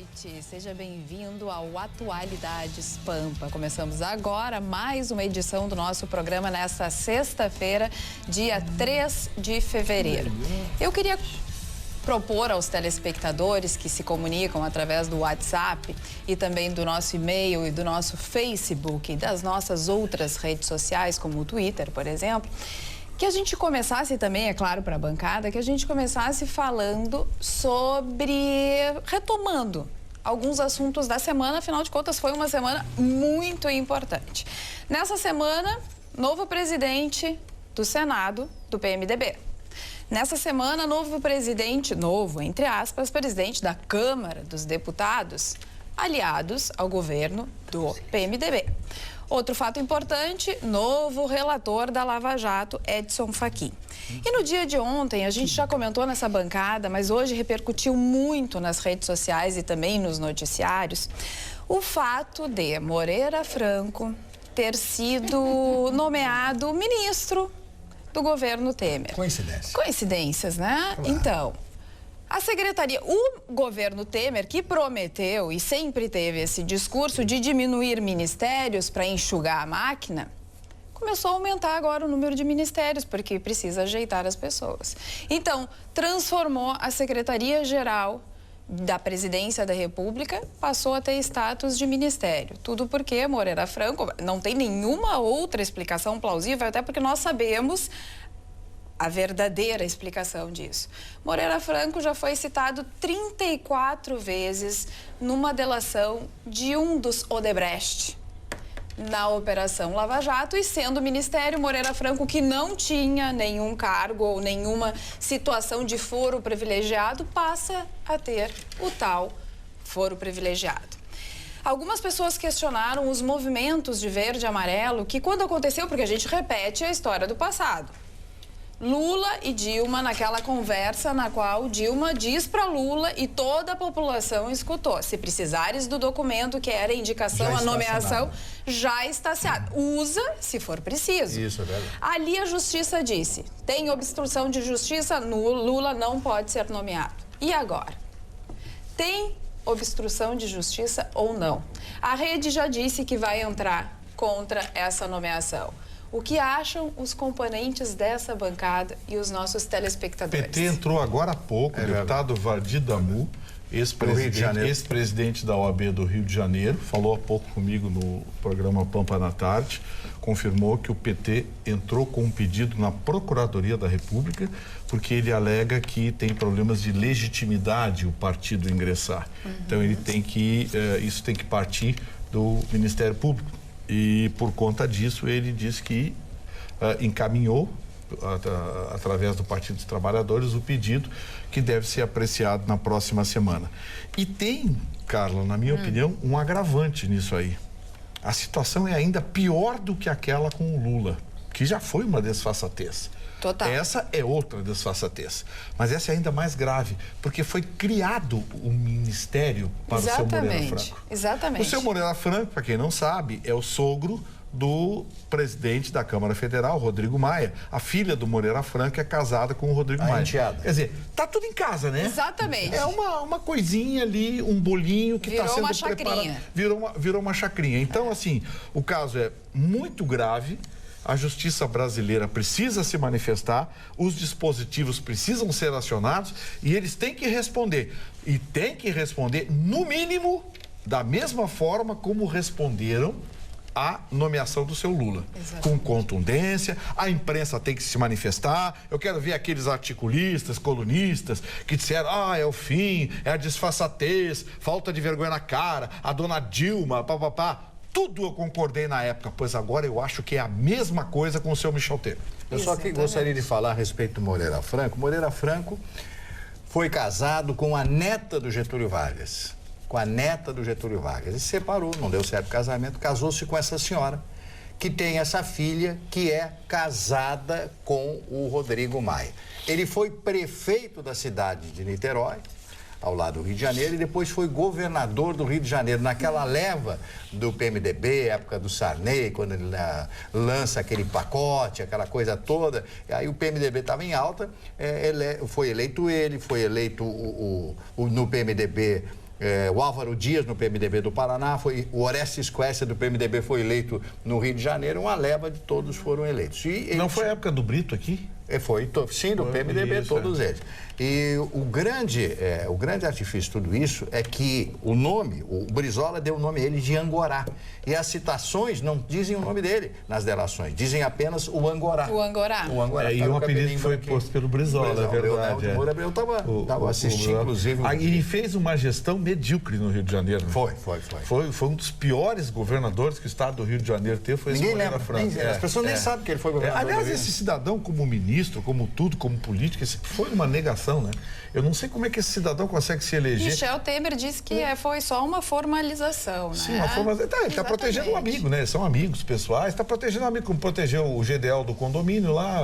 noite, seja bem-vindo ao Atualidades Pampa. Começamos agora mais uma edição do nosso programa nesta sexta-feira, dia 3 de fevereiro. Eu queria propor aos telespectadores que se comunicam através do WhatsApp e também do nosso e-mail e do nosso Facebook e das nossas outras redes sociais, como o Twitter, por exemplo, que a gente começasse também, é claro, para a bancada, que a gente começasse falando retomando alguns assuntos da semana, afinal de contas foi uma semana muito importante. Nessa semana, novo presidente do Senado, do PMDB. Nessa semana, novo presidente, entre aspas, presidente da Câmara dos Deputados, aliados ao governo do PMDB. Outro fato importante, novo relator da Lava Jato, Edson Fachin. E no dia de ontem, a gente já comentou nessa bancada, mas hoje repercutiu muito nas redes sociais e também nos noticiários, o fato de Moreira Franco ter sido nomeado ministro do governo Temer. Coincidência. Coincidências, né? Claro. Então, a secretaria, o governo Temer, que prometeu e sempre teve esse discurso de diminuir ministérios para enxugar a máquina, começou a aumentar agora o número de ministérios, porque precisa ajeitar as pessoas. Então, transformou a Secretaria-Geral da Presidência da República, passou a ter status de ministério. Tudo porque Moreira Franco não tem nenhuma outra explicação plausível, até porque nós sabemos a verdadeira explicação disso. Moreira Franco já foi citado 34 vezes numa delação de um dos Odebrecht na Operação Lava Jato, e sendo ministério, Moreira Franco, que não tinha nenhum cargo ou nenhuma situação de foro privilegiado, passa a ter o tal foro privilegiado. Algumas pessoas questionaram os movimentos de verde e amarelo, que quando aconteceu, porque a gente repete a história do passado. Lula e Dilma, naquela conversa na qual Dilma diz para Lula e toda a população escutou: se precisares do documento que era indicação, a nomeação, já está assinado. Usa se for preciso. Isso, é verdade. Ali a justiça disse: tem obstrução de justiça, Lula não pode ser nomeado. E agora? Tem obstrução de justiça ou não? A rede já disse que vai entrar contra essa nomeação. O que acham os componentes dessa bancada e os nossos telespectadores? O PT entrou agora há pouco, o deputado Vardi Damu, ex-presidente da OAB do Rio de Janeiro, falou há pouco comigo no programa Pampa na Tarde, confirmou que o PT entrou com um pedido na Procuradoria da República, porque ele alega que tem problemas de legitimidade o partido ingressar. Então ele tem que, isso tem que partir do Ministério Público. E por conta disso ele disse que encaminhou através do Partido dos Trabalhadores o pedido, que deve ser apreciado na próxima semana. E tem, Carla, na minha opinião, um agravante nisso aí. A situação é ainda pior do que aquela com o Lula, que já foi uma desfaçatez. Total. Essa é outra desfaçatez, mas essa é ainda mais grave, porque foi criado um ministério para o seu Moreira Franco. Exatamente. O seu Moreira Franco, para quem não sabe, é o sogro do presidente da Câmara Federal, Rodrigo Maia. A filha do Moreira Franco é casada com o Rodrigo Maia. Enteada. Quer dizer, tá tudo em casa, né? Exatamente. É uma coisinha ali, um bolinho que está sendo preparado. Virou uma chacrinha. Então, assim, o caso é muito grave. A justiça brasileira precisa se manifestar, os dispositivos precisam ser acionados e eles têm que responder. E têm que responder, no mínimo, da mesma forma como responderam à nomeação do seu Lula. Exatamente. Com contundência, a imprensa tem que se manifestar. Eu quero ver aqueles articulistas, colunistas, que disseram: é o fim, é a desfaçatez, falta de vergonha na cara, a dona Dilma, papapá. Tudo eu concordei na época, pois agora eu acho que é a mesma coisa com o seu Michel Temer. Eu só que gostaria de falar a respeito do Moreira Franco. Moreira Franco foi casado com a neta do Getúlio Vargas. Com a neta do Getúlio Vargas. Ele se separou, não deu certo o casamento, casou-se com essa senhora, que tem essa filha que é casada com o Rodrigo Maia. Ele foi prefeito da cidade de Niterói, ao lado do Rio de Janeiro, e depois foi governador do Rio de Janeiro, naquela leva do PMDB, época do Sarney, quando ele lança aquele pacote, aquela coisa toda. E aí o PMDB estava em alta, foi eleito ele, foi eleito no PMDB o Álvaro Dias no PMDB do Paraná, o Orestes Quercia do PMDB foi eleito no Rio de Janeiro, uma leva de todos foram eleitos. Não foi a época do Brito aqui? Foi, sim, do PMDB, isso, todos eles. E o grande artifício de tudo isso é que o nome, o Brizola deu o nome a ele de Angorá. E as citações não dizem o nome dele nas delações, dizem apenas o Angorá. O Angorá. O Angorá. E um apelido que foi posto pelo Brizola, é verdade. Eu estava assistindo, inclusive. E fez uma gestão medíocre no Rio de Janeiro. Né? Foi um dos piores governadores que o estado do Rio de Janeiro teve, foi esse Moreira Franco. As pessoas nem sabem que ele foi governador. Aliás, esse cidadão como ministro, como tudo, como político, foi uma negação, né? Eu não sei como é que esse cidadão consegue se eleger. Michel Temer disse que foi só uma formalização, né? Sim, uma formalização. Ele está protegendo um amigo, né? São amigos pessoais. Está protegendo um amigo, como protegeu o GDL do condomínio lá,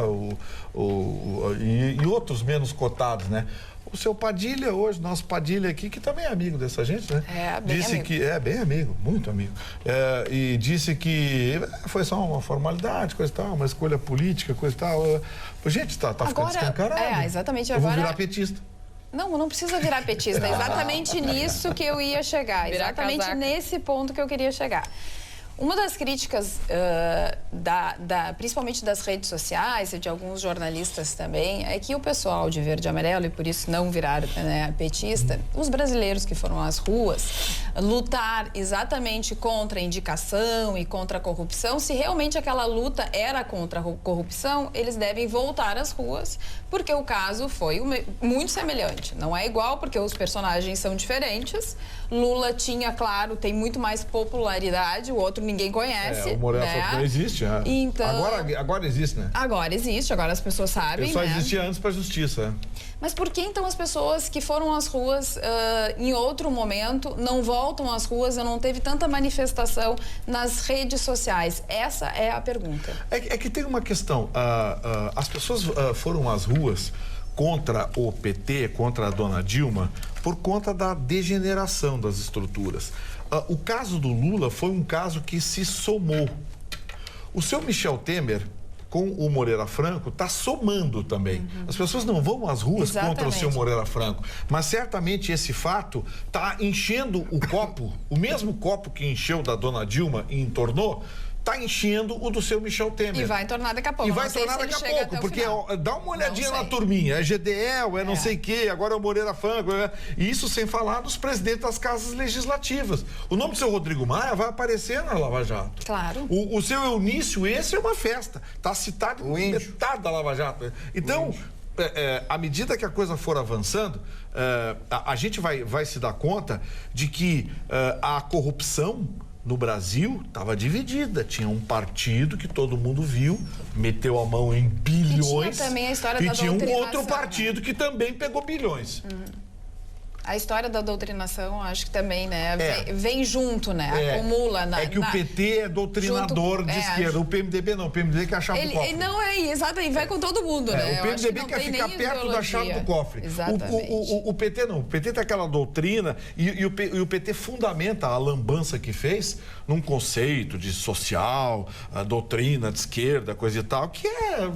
e outros menos cotados, né? O seu Padilha, hoje, nosso Padilha aqui, que também é amigo dessa gente, né? Disse amigo. Que bem amigo, muito amigo. E disse que foi só uma formalidade, coisa e tal, uma escolha política, coisa e tal. Gente, tá ficando escancarado. Exatamente. Eu vou virar petista. Não precisa virar petista. É exatamente nisso que eu ia chegar. Exatamente nesse ponto que eu queria chegar. Uma das críticas, principalmente das redes sociais e de alguns jornalistas também, é que o pessoal de verde e amarelo, e por isso não virar petista, os brasileiros que foram às ruas, lutar exatamente contra a indicação e contra a corrupção, se realmente aquela luta era contra a corrupção, eles devem voltar às ruas, porque o caso foi muito semelhante. Não é igual, porque os personagens são diferentes. Lula tinha, claro, tem muito mais popularidade, o outro ninguém conhece. O Moreira Franco não existe. Então, agora existe, né? Agora existe, agora as pessoas sabem, só existia antes para a justiça. Mas por que então as pessoas que foram às ruas em outro momento não voltam às ruas e não teve tanta manifestação nas redes sociais? Essa é a pergunta. É que tem uma questão. As pessoas foram às ruas contra o PT, contra a dona Dilma, por conta da degeneração das estruturas. O caso do Lula foi um caso que se somou. O seu Michel Temer, com o Moreira Franco, está somando também. As pessoas não vão às ruas contra o seu Moreira Franco, mas certamente esse fato está enchendo o copo, o mesmo copo que encheu da dona Dilma e entornou, está enchendo o do seu Michel Temer. E vai tornar daqui a pouco. E vai tornar daqui a pouco, porque dá uma olhadinha na turminha. É GDL, não sei o quê, agora é o Moreira Franco. E isso sem falar dos presidentes das casas legislativas. O nome do seu Rodrigo Maia vai aparecer na Lava Jato. Claro. O seu Eunício, esse é uma festa. Está citado em metade da Lava Jato. Então, à medida que a coisa for avançando, a gente vai se dar conta de que a corrupção no Brasil estava dividida. Tinha um partido que todo mundo viu, meteu a mão em bilhões. E tinha também a história da doutrinação. E tinha um outro partido que também pegou bilhões. A história da doutrinação, acho que também, né, vem junto, né, acumula. O PT é doutrinador de esquerda, o PMDB não, o PMDB quer a chave do cofre. Não exato, e vai com todo mundo, né? O PMDB quer ficar perto da chave do cofre. Exatamente. O PT não, o PT tem aquela doutrina e o PT fundamenta a lambança que fez num conceito de social, a doutrina de esquerda, coisa e tal, que é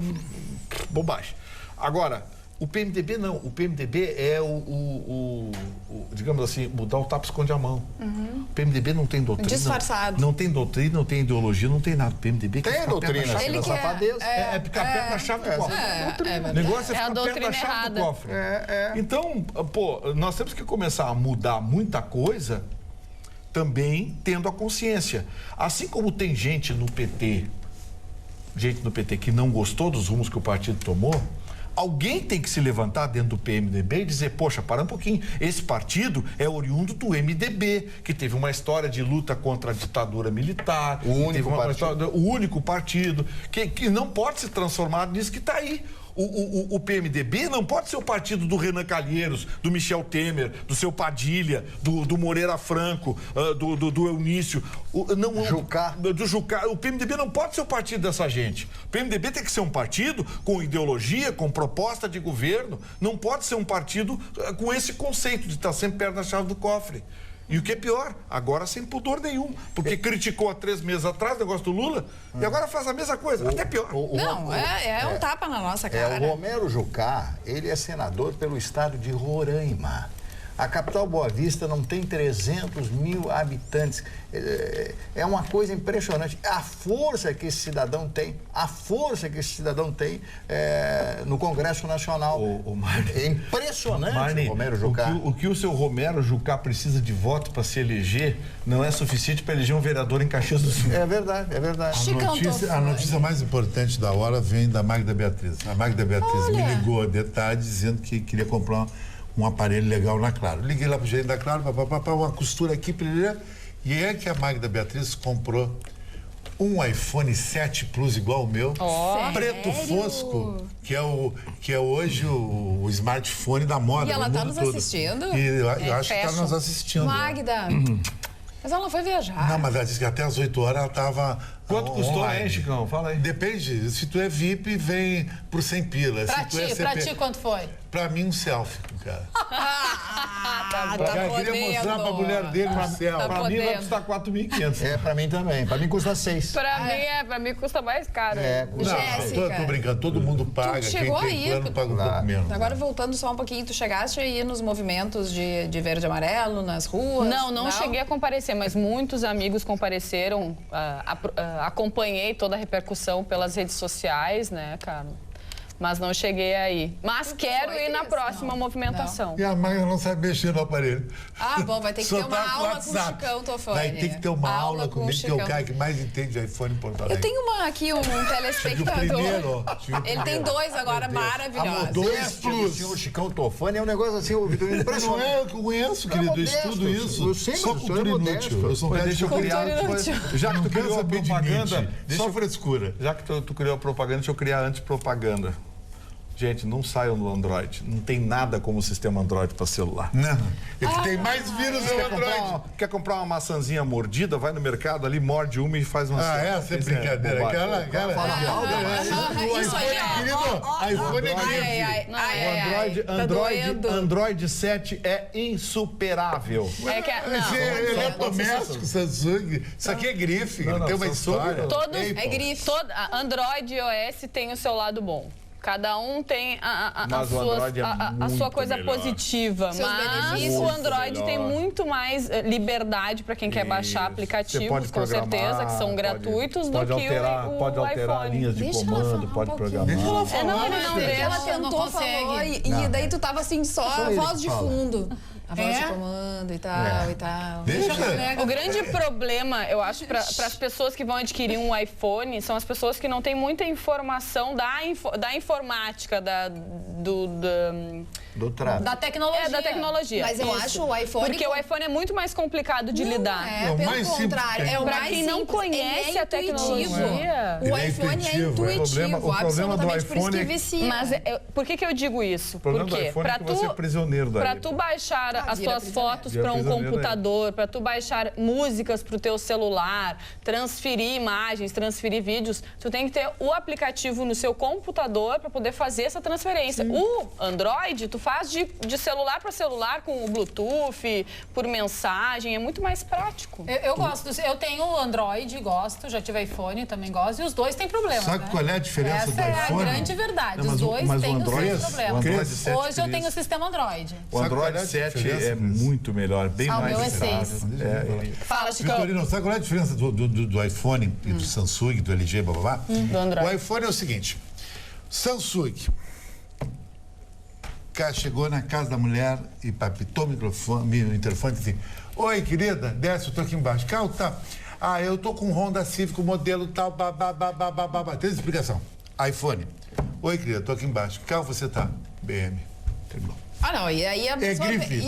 bobagem. Agora, o PMDB não, o PMDB é digamos assim, mudar o tapa esconde a mão. O PMDB não tem doutrina. Disfarçado. Não tem doutrina, não tem ideologia, não tem nada. O PMDB tem doutrina, ele é ficar perto da chave do cofre. O negócio é ficar perto da chave do cofre. Então, nós temos que começar a mudar muita coisa também tendo a consciência. Assim como tem gente no PT que não gostou dos rumos que o partido tomou, alguém tem que se levantar dentro do PMDB e dizer, poxa, para um pouquinho, esse partido é oriundo do MDB, que teve uma história de luta contra a ditadura militar, o único partido, que não pode se transformar nisso que está aí. O PMDB não pode ser o partido do Renan Calheiros, do Michel Temer, do seu Padilha, do Moreira Franco, do Eunício, do Jucá. O PMDB não pode ser o partido dessa gente. O PMDB tem que ser um partido com ideologia, com proposta de governo. Não pode ser um partido com esse conceito de estar sempre perto da chave do cofre. E o que é pior, agora sem pudor nenhum, porque criticou há 3 meses atrás o negócio do Lula e agora faz a mesma coisa, até pior. Um tapa na nossa cara. O Romero Jucá, ele é senador pelo estado de Roraima. A capital Boa Vista não tem 300 mil habitantes. É uma coisa impressionante. A força que esse cidadão tem, no Congresso Nacional. É impressionante, Marni, Romero Jucá. O que o seu Romero Jucá precisa de voto para se eleger não é suficiente para eleger um vereador em Caxias do Sul. É verdade, é verdade. A notícia mais importante da hora vem da Magda Beatriz. A Magda Beatriz me ligou de tarde dizendo que queria comprar um aparelho legal na Claro. Liguei lá pro gerente da Claro, uma costura aqui, e é que a Magda Beatriz comprou um iPhone 7 Plus igual o meu, preto fosco, que é hoje o smartphone da moda. E ela tá nos assistindo? E eu acho que tá nos assistindo. Magda, mas ela não foi viajar. Não, mas ela disse que até às 8 horas ela tava. Quanto custou, hein, Chicão? Fala aí. Depende. Se tu é VIP, vem por 100 pila. Pra ti, quanto foi? Pra mim, um selfie, cara. Tá Eu queria mostrar pra mulher dele um selfie. Pra mim vai custar 4.500. Pra mim também. Pra mim custa 6. Pra mim custa mais caro. Jéssica, Tô brincando, todo mundo paga. Tu chegou Quem tem plano paga um pouco menos. Agora voltando só um pouquinho, tu chegaste aí nos movimentos de verde e amarelo, nas ruas? Não cheguei a comparecer, mas muitos amigos compareceram. Acompanhei toda a repercussão pelas redes sociais, né, cara? Mas não cheguei aí. Mas quero ir na próxima movimentação. E a Magda não sabe mexer no aparelho. Bom, vai ter que ter uma aula com o Chicão Tofani. Vai ter que ter uma aula comigo, que é o cara que mais entende de iPhone em Porto Alegre. Eu tenho aqui um telespectador. Ele tem 2 agora, maravilhosos. 2 Plus. O Chicão Tofani é um negócio assim, impressionante. Não é, eu conheço, querido, eu estudo isso. Só cultura inútil. Eu sou um cara de criar. Já que tu criou a propaganda, só frescura. Já que tu criou a propaganda, deixa eu criar antipropaganda. Gente, não saiam do Android. Não tem nada como o sistema Android para celular. Não. É que tem mais vírus no Android. Quer comprar uma maçãzinha mordida? Vai no mercado ali, morde uma e faz uma... Essa é brincadeira. Aquela... Isso aí, querido, iPhone é grife. Android 7 é insuperável. Ele é doméstico, Samsung. Isso aqui é grife. Tem uma história. É grife. Android e iOS tem o seu lado bom. Cada um tem a sua coisa melhor. Positiva, mas o Android tem muito mais liberdade para quem quer baixar aplicativos, com certeza, que são gratuitos, do que o iPhone. Pode alterar linhas de comando, pode programar. Deixa ela falar. Ela tentou, falou, e daí tu tava assim, só a voz de fundo. A voz de comando e tal, O grande problema, eu acho, para as pessoas que vão adquirir um iPhone, são as pessoas que não têm muita informação da informática, da tecnologia. Da tecnologia. Mas eu acho o iPhone... Porque o iPhone é muito mais complicado de lidar. Pelo contrário. É o pra quem não conhece a tecnologia... O iPhone é intuitivo, absolutamente, por isso que vicia. Mas por que eu digo isso? Porque para tu baixar as tuas fotos para um computador, para tu baixar músicas para o teu celular, transferir imagens, transferir vídeos, tu tem que ter o aplicativo no seu computador para poder fazer essa transferência. O Android, tu faz de celular para celular com o Bluetooth, por mensagem, é muito mais prático. Eu gosto, eu tenho Android, gosto, já tive iPhone, também gosto, e os dois têm problemas. Sabe qual é a diferença do iPhone? Essa é a grande verdade, os dois têm os seus problemas. Hoje eu tenho o sistema Android. O Android 7 é muito melhor, bem mais meu é 6. Fala, Chicão. Vitorino, sabe qual é a diferença do iPhone e do Samsung, do LG, blá, blá, blá? Do Android. O iPhone é o seguinte, Samsung, o cara chegou na casa da mulher e papitou o interfone e disse assim, oi, querida, desce, eu tô aqui embaixo. Carro tá... eu tô com um Honda Civic, modelo tal, Tem explicação. iPhone. Oi, querida, tô aqui embaixo. Que carro você tá? BM. Terminou. Não, e aí a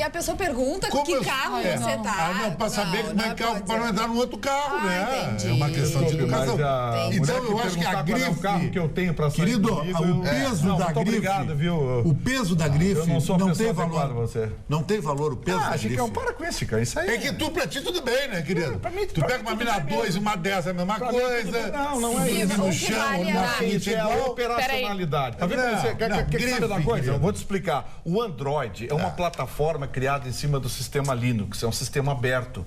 pessoa pergunta que carro você tá. Não, pra saber como é que é, pra não entrar no outro carro, né? Entendi. É uma questão de educação. Então, eu acho que a grife... É o carro que eu tenho pra sair querido, comigo, o peso da grife... Obrigado, viu? O peso da grife não tem valor. Você. Não tem valor o peso da grife. Chicão, para com isso, Chicão. Isso aí é que pra ti tudo bem, né, querido? Tu pega uma mina 2 e uma 10, é a mesma coisa. Não é isso. No chão, na frente, é a operacionalidade. Tá vendo? Quer saber da coisa? Eu vou te explicar. O Android é uma plataforma criada em cima do sistema Linux, é um sistema aberto.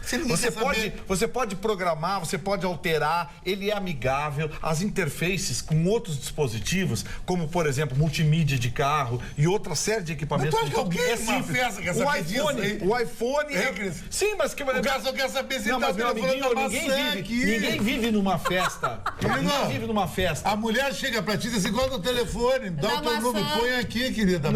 Você pode programar, você pode alterar, ele é amigável, as interfaces com outros dispositivos, como, por exemplo, multimídia de carro e outra série de equipamentos. Mas tu acha que alguém numa festa quer saber disso aí? O iPhone... Sim, mas... O cara só quer saber se não, mas, meu amiguinho, ninguém vive numa festa. Ninguém vive numa festa. A mulher chega pra ti e diz assim, guarda o telefone, dá o teu número, põe aqui, querida.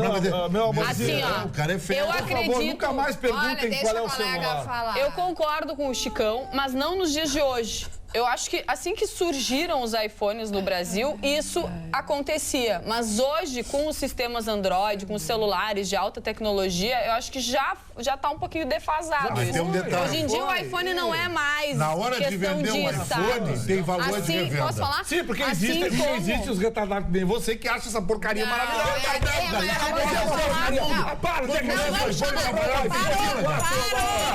Meu amor, assim, o cara é feio. Eu acredito... Por favor, nunca mais perguntem qual é o celular. Falar. Eu concordo com o Chicão, mas não nos dias de hoje. Eu acho que assim que surgiram os iPhones no Brasil, isso acontecia. Mas hoje, com os sistemas Android, com os celulares de alta tecnologia, eu acho que já tá um pouquinho defasado. Mas tem um detalhe. Hoje em dia o iPhone não é mais na hora de vender um iPhone, tem valor de revenda. Posso falar? Sim, porque existe os retardados bem. Você que acha essa porcaria maravilhosa. Para,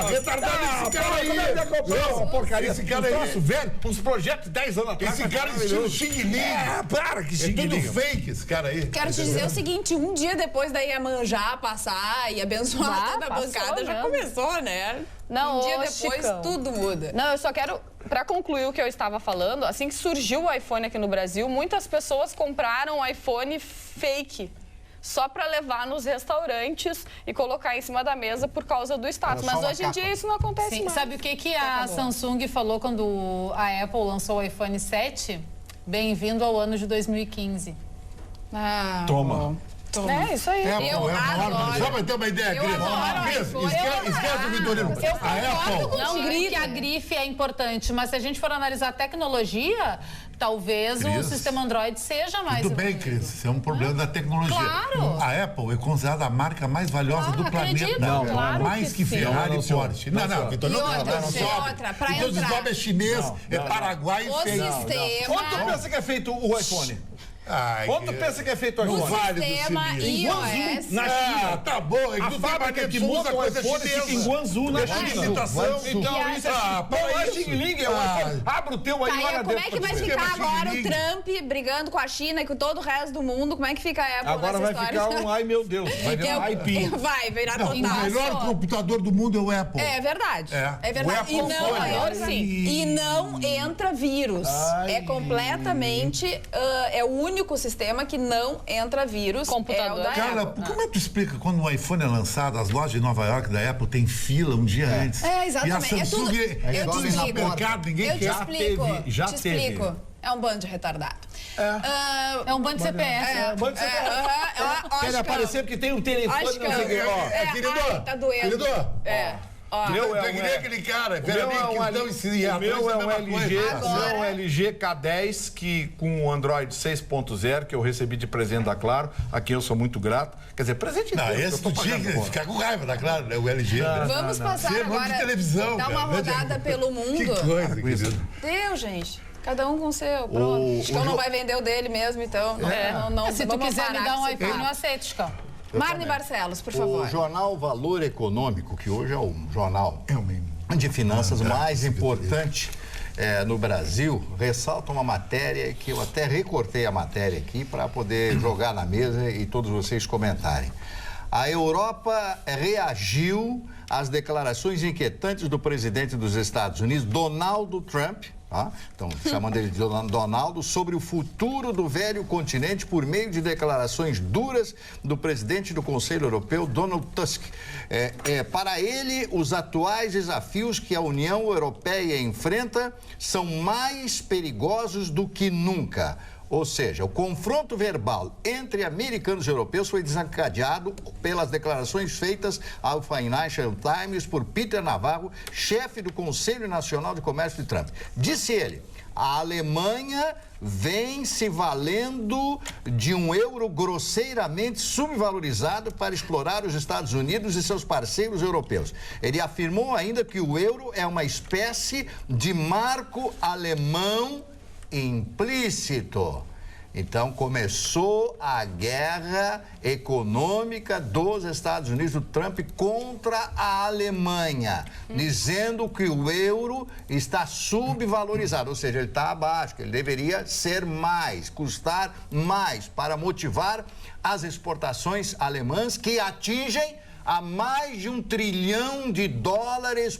retardado esse cara aí. Esse cara aí. Velho, uns projetos de 10 anos atrás. Esse cara estilo Xing Ling. Para que Xing Ling. É tudo fake esse cara aí. Quero te dizer o seguinte, um dia depois da Iemanjá passar e abençoar toda a bancada, já começou, né? Não, um dia depois Chicão, tudo muda. Não, eu só quero, para concluir o que eu estava falando, assim que surgiu o iPhone aqui no Brasil, muitas pessoas compraram um iPhone fake. Só para levar nos restaurantes e colocar em cima da mesa por causa do status. Mas hoje em dia isso não acontece mais. Sabe o que a Samsung falou quando a Apple lançou o iPhone 7? Bem-vindo ao ano de 2015. Toma. É, isso aí. Eu adoro. Só pra ter uma ideia, esquece o Vitorino. A Apple... Não grite que a grife é importante, mas se a gente for analisar a tecnologia, talvez o sistema Android seja mais... Tudo bem, Cris, isso é um problema da tecnologia. Claro. A Apple é considerada a marca mais valiosa do planeta. Claro mais que Ferrari e Porsche. Não, Vitor, não outra, pra então entrar. É chinês, é paraguai e feio. Quanto pensa que é feito o iPhone? Quanto pensa que é feito o iPhone? O sistema iOS. Na China. Tá bom. A fábrica que muda o iPhone fica em Guangzhou, na China. Então, isso é Xing Ling, é o iPhone. Abre o teu aí, olha como é que vai ficar agora o Trump brigando com a China e com todo o resto do mundo? Como é que fica a Apple agora nessa vai história? ficar ai meu Deus, vai virar um IP. Vai virar total. O melhor computador do mundo é o Apple. É verdade. É verdade. E não entra vírus. É completamente... é o único sistema que não entra vírus. Computador. É o da Cara, Apple. como é que tu explica quando o iPhone é lançado, as lojas de Nova York da Apple tem fila um dia antes? Exatamente. E a Samsung no mercado, ninguém quer. Já te explico. É um bando de retardado. É um bando de CPF. É um bando de CPF. Quer aparecer porque tem um telefone, não sei o que. Querido, tá doendo. Meu é aquele cara, o meu é um LG K10 que com o Android 6.0 que eu recebi de presente da Claro, a quem eu sou muito grato. Quer dizer, presente não, esse tu tinha que ficar com raiva da Claro, né? O LG. Vamos passar agora, de televisão, dar uma rodada pelo mundo. Que coisa, querido. Deus, gente. Cada um com o seu, pronto. Chicão não vai vender o dele mesmo, então não se tu quiser me dar um iPhone, eu aceito, Chicão. Marne Barcelos, por favor. O jornal Valor Econômico, que hoje é o jornal de finanças mais importante no Brasil, ressalta uma matéria que eu até recortei a matéria aqui para poder jogar na mesa e todos vocês comentarem. A Europa reagiu às declarações inquietantes do presidente dos Estados Unidos, Donald Trump, então, chamando ele de Donaldo, sobre o futuro do velho continente por meio de declarações duras do presidente do Conselho Europeu, Donald Tusk. Para ele, os atuais desafios que a União Europeia enfrenta são mais perigosos do que nunca. Ou seja, o confronto verbal entre americanos e europeus foi desencadeado pelas declarações feitas ao Financial Times por Peter Navarro, chefe do Conselho Nacional de Comércio de Trump. Disse ele, a Alemanha vem se valendo de um euro grosseiramente subvalorizado para explorar os Estados Unidos e seus parceiros europeus. Ele afirmou ainda que o euro é uma espécie de marco alemão implícito. Então começou a guerra econômica dos Estados Unidos, do Trump, contra a Alemanha, dizendo que o euro está subvalorizado, ou seja, ele está abaixo, que ele deveria ser mais, custar mais, para motivar as exportações alemãs que atingem a mais de $1 trilhão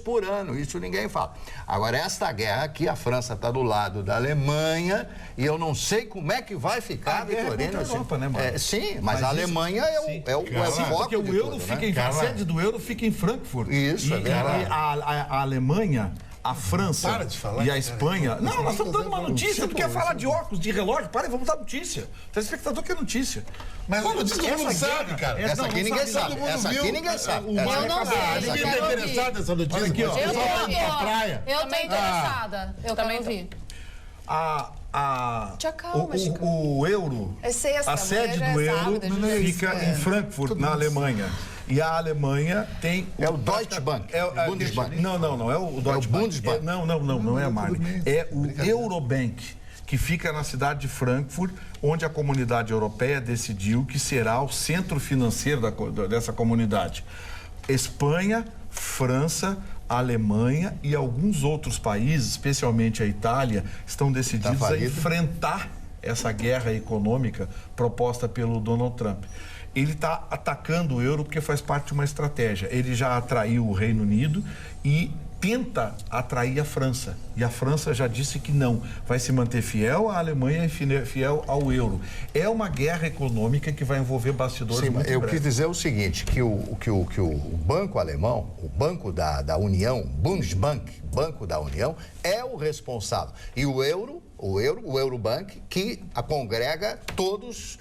por ano. Isso ninguém fala. Agora, esta guerra aqui, a França está do lado da Alemanha e eu não sei como é que vai ficar, Vitorino. A Europa, né, mano? Sim, mas a Alemanha é o foco. Porque o euro fica a sede do euro fica em Frankfurt. Isso, e a Alemanha, a França e a Espanha... Não, nós estamos dando uma notícia. Tu quer falar de óculos, de relógio? Para aí, vamos dar notícia. O telespectador quer notícia. Mas todo mundo sabe, cara. Essa aqui ninguém sabe. Essa aqui ninguém sabe. Eu não sei. Ninguém está interessado nessa notícia. Aqui, ó. Eu tô interessada. Eu também ouvir. O euro, a sede do euro fica em Frankfurt, na Alemanha. E a Alemanha tem... É o Deutsche Bank. Bundesbank. Não é o Deutsche Bank. Bundesbank. Não é a Marne. É o Eurobank, que fica na cidade de Frankfurt, onde a comunidade europeia decidiu que será o centro financeiro dessa comunidade. Espanha, França, Alemanha e alguns outros países, especialmente a Itália, estão decididos a enfrentar essa guerra econômica proposta pelo Donald Trump. Ele está atacando o euro porque faz parte de uma estratégia. Ele já atraiu o Reino Unido e tenta atrair a França. E a França já disse que não. Vai se manter fiel à Alemanha e fiel ao euro. É uma guerra econômica que vai envolver bastidores. Sim, muito eu breve. quis dizer o seguinte, que o banco alemão, o banco da União, Bundesbank, Banco da União, é o responsável. E o Eurobank, que congrega todos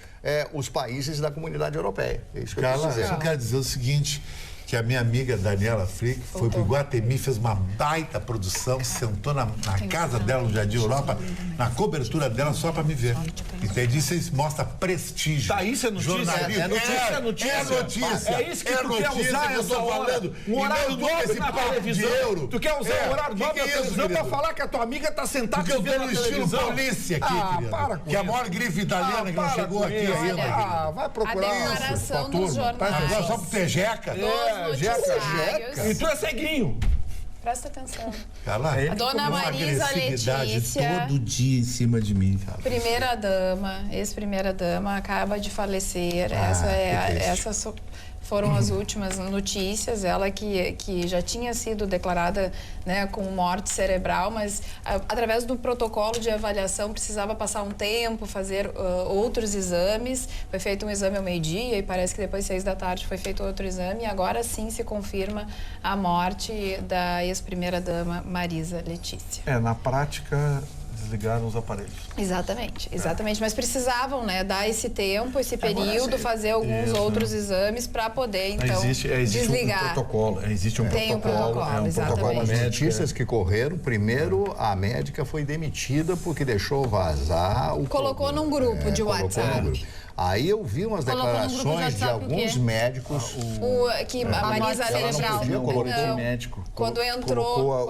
os países da comunidade europeia. É isso que eu quis dizer. Eu só quero dizer o seguinte, que a minha amiga Daniela Frick foi pro Iguatemi, fez uma baita produção, sentou na casa dela, no Jardim Europa, na cobertura dela, só para me ver. Entendi? Isso mostra prestígio. Tá, isso é notícia? É notícia. É isso que tu quer usar essa hora. Um horário nobre na televisão. Tu quer usar um horário nobre na televisão pra falar que a tua amiga tá sentada porque eu tô no estilo polícia aqui, querido. Para com que é a maior grife italiana que não chegou aqui ainda. Vai procurar a declaração dos jornais. Só pro Tejeca. E tu é ceguinho. Presta atenção. Cala, a dona Marisa Letícia, todo dia em cima de mim, cara. Primeira-dama, ex-primeira-dama, acaba de falecer. Essas foram as últimas notícias. Ela que já tinha sido declarada, né, com morte cerebral, mas através do protocolo de avaliação precisava passar um tempo, fazer outros exames. Foi feito um exame ao meio-dia e parece que depois 6 da tarde foi feito outro exame. E agora sim se confirma a morte da ex-primeira-dama Marisa Letícia. Na prática, desligaram os aparelhos. Exatamente. Mas precisavam, né, dar esse tempo, esse período, fazer alguns outros exames para poder, então, desligar. Um protocolo. Existe um protocolo. Exatamente. As notícias que correram, primeiro a médica foi demitida porque deixou vazar o... Colocou num grupo de WhatsApp. Aí eu vi umas declarações de alguns médicos. Que a Marisa cerebral. Quando ela entrou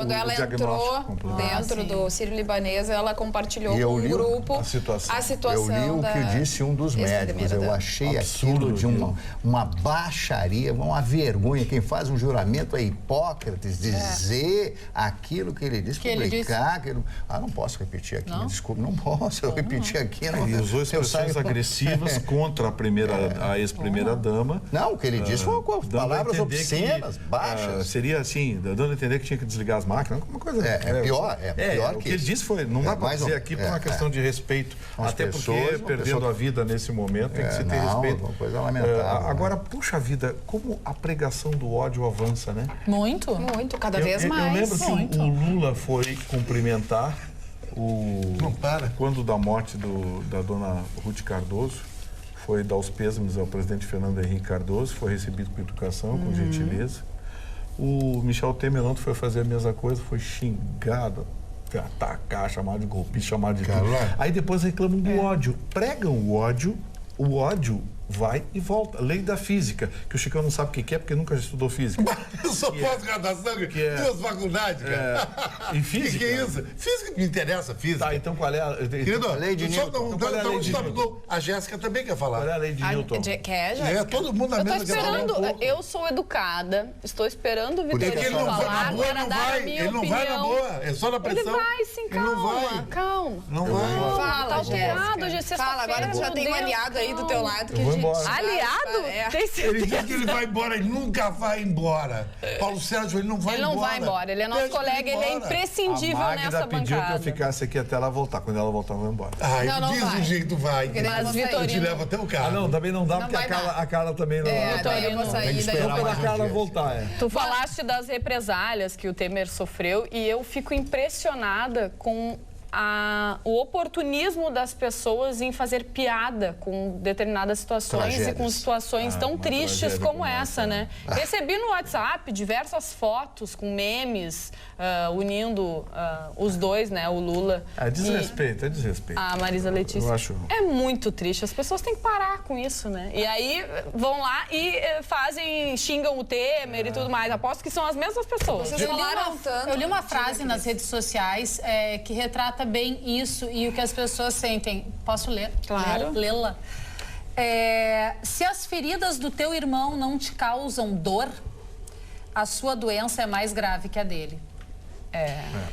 dentro do Sírio-Libanês, ela compartilhou com o grupo a situação. Eu li o que disse um dos médicos. Eu achei aquilo de uma baixaria, uma vergonha. Quem faz um juramento é Hipócrates, dizer aquilo que ele disse, publicar. Não posso repetir aqui, me desculpe, não posso repetir aqui. Ele usou expressões agressivas contra a ex-primeira-dama. Não, o que ele disse foi palavras obscenas, baixas. Seria assim, dando a entender que tinha que desligar as máquinas, alguma coisa. Pior que o que ele disse foi, não dá para dizer aqui por uma questão de respeito, até porque perdendo a vida nesse momento tem que se ter respeito. Uma coisa lamentável. Agora, puxa vida, como a pregação do ódio avança, né? Muito, cada vez mais. Eu lembro que o Lula foi cumprimentar quando da morte da dona Ruth Cardoso, foi dar os pêsames ao presidente Fernando Henrique Cardoso, foi recebido com educação, com gentileza. O Michel Temer ontem foi fazer a mesma coisa, foi xingado, atacar, chamado de golpista, chamado de tudo. Aí depois reclamam do ódio. Pregam o ódio vai e volta. Lei da física, que o Chicão não sabe o que é, porque nunca estudou física. Eu sou pós-graduação, duas faculdades, cara. Em física? Que é isso? Física me interessa, física. Tá, então qual é a... Querido, a lei de Newton. Qual é a lei de Newton? A Jéssica também quer falar. Qual é a lei de Newton? Quer, Jéssica? Todo mundo na Eu tô mesa quer falar. esperando, eu sou educada, estou esperando o Vitorino falar para dar a minha opinião. Ele não vai na boa, é só na pressão. Ele vai sim, calma, Ele não vai. calma. Não vai. Fala, Tá alterado, hoje é Jéssica. sexta-feira. Fala, agora tu já tem um aliado aí do teu lado que a gente... embora. Aliado? Tem certeza? Ele diz que ele vai embora, ele nunca vai embora. Paulo Sérgio, ele não vai embora. Ele não vai embora, ele é nosso colega, ele é imprescindível nessa A Magda pediu que eu bancada. ficasse aqui até ela voltar. Quando ela voltar, eu vou embora. Ai, Não diz vai. do jeito que vai. Mas, Eu te levo até o carro. Ah, não, também não dá, porque vai a Carla também não... daí eu vou Tem sair, que daí eu esperar vou a lá. Carla voltar, Tu falaste das represálias que o Temer sofreu e eu fico impressionada com o oportunismo das pessoas em fazer piada com determinadas situações e com situações tão tristes como essa, né? Recebi no WhatsApp diversas fotos com memes unindo os dois, né? O Lula É desrespeito, a Marisa Letícia. Eu acho. É muito triste. As pessoas têm que parar com isso, né? E aí vão lá e xingam o Temer e tudo mais. Aposto que são as mesmas pessoas. Vocês falaram tanto. Eu li uma frase nas redes sociais que retrata bem isso e o que as pessoas sentem. Posso ler? Claro. Lê-la. Se as feridas do teu irmão não te causam dor, a sua doença é mais grave que a dele.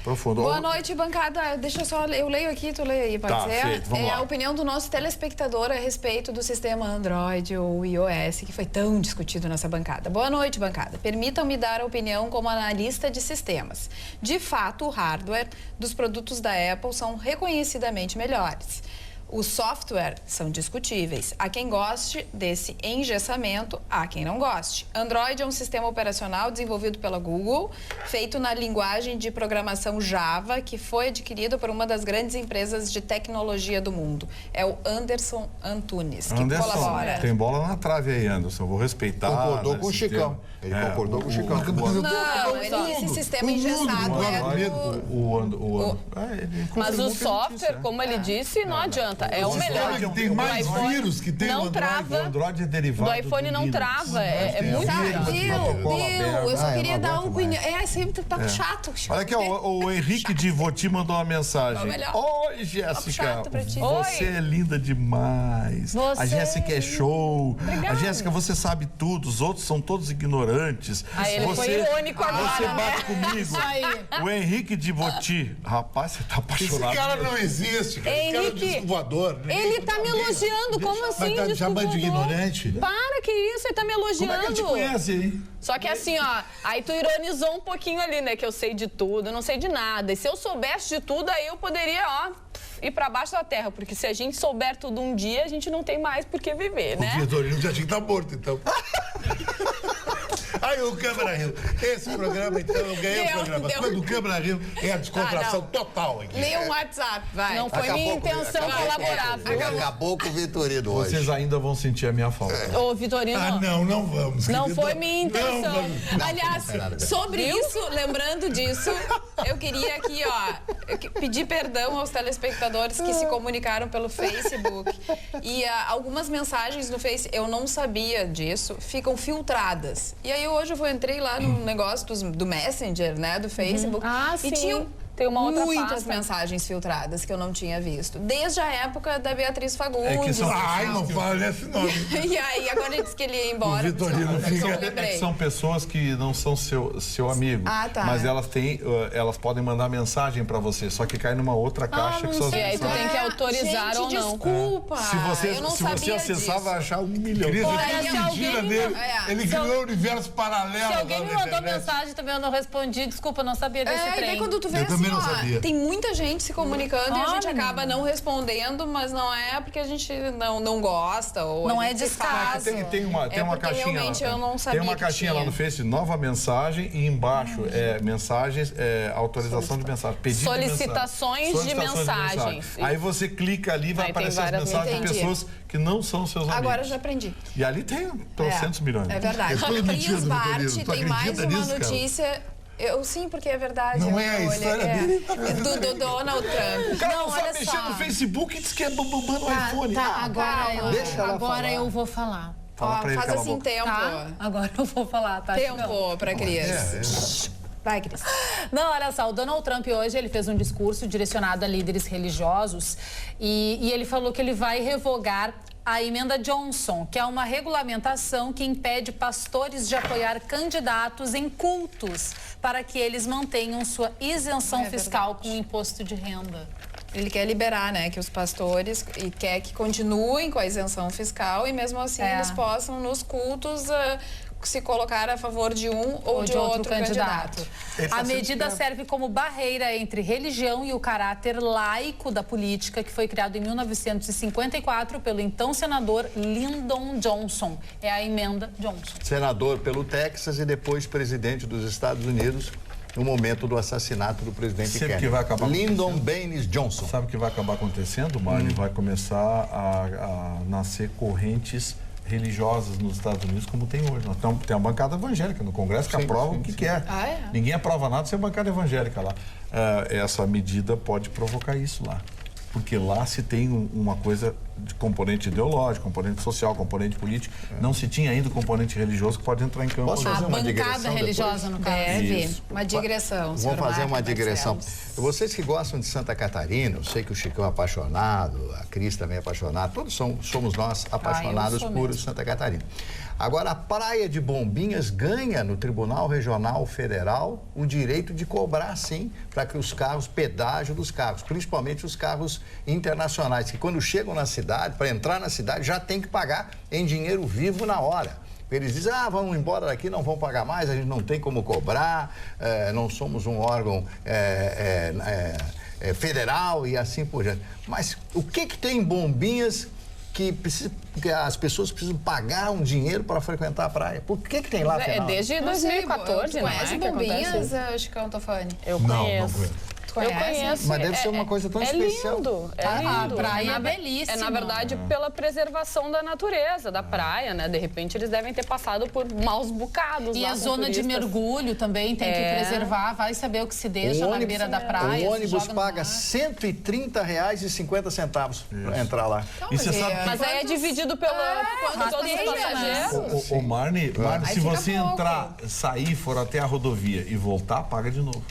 Profundo. Boa noite, bancada. Deixa eu só ler. Eu leio aqui, tu lê aí, pode ser? Feito, vamos lá. A opinião do nosso telespectador a respeito do sistema Android ou iOS, que foi tão discutido nessa bancada. Boa noite, bancada. Permitam-me dar a opinião como analista de sistemas. De fato, o hardware dos produtos da Apple são reconhecidamente melhores. Os software são discutíveis. Há quem goste desse engessamento, há quem não goste. Android é um sistema operacional desenvolvido pela Google, feito na linguagem de programação Java, que foi adquirido por uma das grandes empresas de tecnologia do mundo. É o Anderson Antunes, que colabora. Tem bola na trave aí, Anderson. Vou respeitar. Concordou com o Chicão. Ele concordou com o Chicão. Não, esse sistema engessado Mas o software, como ele disse, não adianta. É o melhor. Tem mais vírus que tem não trava. O Android é derivado do iPhone não trava. É muito Eu só queria dar uma opinião. Sempre tá chato. Olha aqui, o Henrique de Voti mandou uma mensagem. Oi, Jéssica. Você é linda demais. A Jéssica é show. Obrigada. A Jéssica, você sabe tudo. Os outros são todos ignorantes. Ele foi irônico agora, Você bate comigo. Isso aí. O Henrique de Voti. Rapaz, você tá apaixonado. Esse cara não existe, cara. Esse cara é um disco voador. Ele tá me elogiando. Como assim? Mas tá chamando de ignorante? Para, que isso? Ele tá me elogiando. Como é que ele te conhece, hein? Só que assim, ó, aí tu ironizou um pouquinho ali, né? Que eu sei de tudo, eu não sei de nada. E se eu soubesse de tudo, aí eu poderia, ir pra baixo da terra. Porque se a gente souber tudo um dia, a gente não tem mais por que viver, né? O Vitorino já tinha que estar morto, então. Aí o Câmara Rio. Esse programa, então, eu ganhei o programa. Mas do Câmara Rio é a descontração total aqui. Lê um WhatsApp, vai. Não foi minha intenção colaborar, viu? Acabou com o Vitorino hoje. Vocês ainda vão sentir a minha falta. Ô, Vitorino. Não vamos. Não querido. foi minha intenção. Aliás, sobre isso, lembrando disso, eu queria aqui, pedir perdão aos telespectadores que se comunicaram pelo Facebook. E algumas mensagens no Face, eu não sabia disso, ficam filtradas. E aí hoje eu entrei lá no negócio do Messenger, né, do Facebook. Sim. E tinham tem uma outra muitas pasta. mensagens filtradas que eu não tinha visto. Desde a época da Beatriz Fagundes. Ai, não fale esse nome. E aí, agora ele disse que ele ia embora. O Vitorino fica... São pessoas que não são seu amigo. Tá. Mas elas podem mandar mensagem pra você, só que cai numa outra caixa que suas sei. Aí tu tem que autorizar gente, ou não. Desculpa. Se você acessar, vai achar 1 milhão. Cris, Olha, se mentira alguém dele. Ele criou um universo paralelo. Se alguém me mandou mensagem também, eu não respondi. Desculpa, eu não sabia desse E trem. daí quando tu vê Eu assim, também não sabia. tem muita gente se comunicando e a gente acaba não respondendo, mas não é porque a gente não gosta ou Não a é gente se descaso. faz. Tem uma porque caixinha realmente lá. eu não sabia Tem uma que caixinha tinha. lá no Face, nova mensagem, e embaixo mensagens, autorização de mensagem. Pedido Solicitações de mensagens. Aí você clica ali e vai Aí tem aparecer as várias mensagens de mensagens. pessoas que não são seus amigos. Agora eu já aprendi. E ali tem 300 milhões. É verdade. É tudo mentira, Cris Bart Vitorino. Tu tem mais acredita uma nisso, cara? notícia Sim, porque é verdade. Não é a história dele. Do Donald Trump. O cara não sabe mexer no Facebook e diz que é bambam no iPhone. Agora eu vou falar. Faz assim, tempo. Tá? Agora eu vou falar, tá? Tempo pra Cris. Vai, Cris. Não, olha só, o Donald Trump hoje ele fez um discurso direcionado a líderes religiosos e ele falou que ele vai revogar a emenda Johnson, que é uma regulamentação que impede pastores de apoiar candidatos em cultos para que eles mantenham sua isenção fiscal com o imposto de renda. Ele quer liberar, né, que os pastores, e quer que continuem com a isenção fiscal e mesmo assim eles possam nos cultos se colocar a favor de um ou de outro candidato. A medida serve como barreira entre religião e o caráter laico da política, que foi criado em 1954 pelo então senador Lyndon Johnson. É a emenda Johnson. Senador pelo Texas e depois presidente dos Estados Unidos no momento do assassinato do presidente Kennedy. Que vai acabar Lyndon Baines Johnson. Sabe o que vai acabar acontecendo, Marne? Vai começar a nascer correntes religiosas nos Estados Unidos como tem hoje. Tem uma bancada evangélica no Congresso que aprova o que quer. Ninguém aprova nada sem a bancada evangélica lá. Essa medida pode provocar isso lá. Porque lá se tem uma coisa de componente ideológico, componente social, componente político. Não se tinha ainda o componente religioso que pode entrar em campo. Posso fazer uma digressão religiosa, no caso? Deve. Uma digressão. Vamos fazer uma digressão. Vocês que gostam de Santa Catarina, eu sei que o Chicão é apaixonado, a Cris também é apaixonada, todos somos nós apaixonados por Santa Catarina. Agora, a Praia de Bombinhas ganha no Tribunal Regional Federal o direito de cobrar, sim, para que os carros, pedágio dos carros, principalmente os carros internacionais, que quando chegam na cidade, para entrar na cidade, já tem que pagar em dinheiro vivo na hora. Eles dizem, vamos embora daqui, não vão pagar mais, a gente não tem como cobrar, não somos um órgão federal e assim por diante. Mas o que tem em Bombinhas que as pessoas precisam pagar um dinheiro para frequentar a praia? Por que tem lá, afinal? Desde 2014, não é? Conhece Bombinhas, Chicão Tofani? Eu conheço. Eu conheço. Mas deve ser uma coisa tão especial. Lindo, é lindo. A praia é belíssima. Na verdade, pela preservação da natureza, da praia, né? De repente, eles devem ter passado por maus bocados. E lá a zona de mergulho também tem que preservar. Vai saber o que se deixa na beira da praia. O ônibus paga R$ 130,50 para entrar lá. Então, e você sabe que... Mas aí é dividido pelo todos os passageiros. Ô, Marne, se você sair, for até a rodovia e voltar, paga de novo.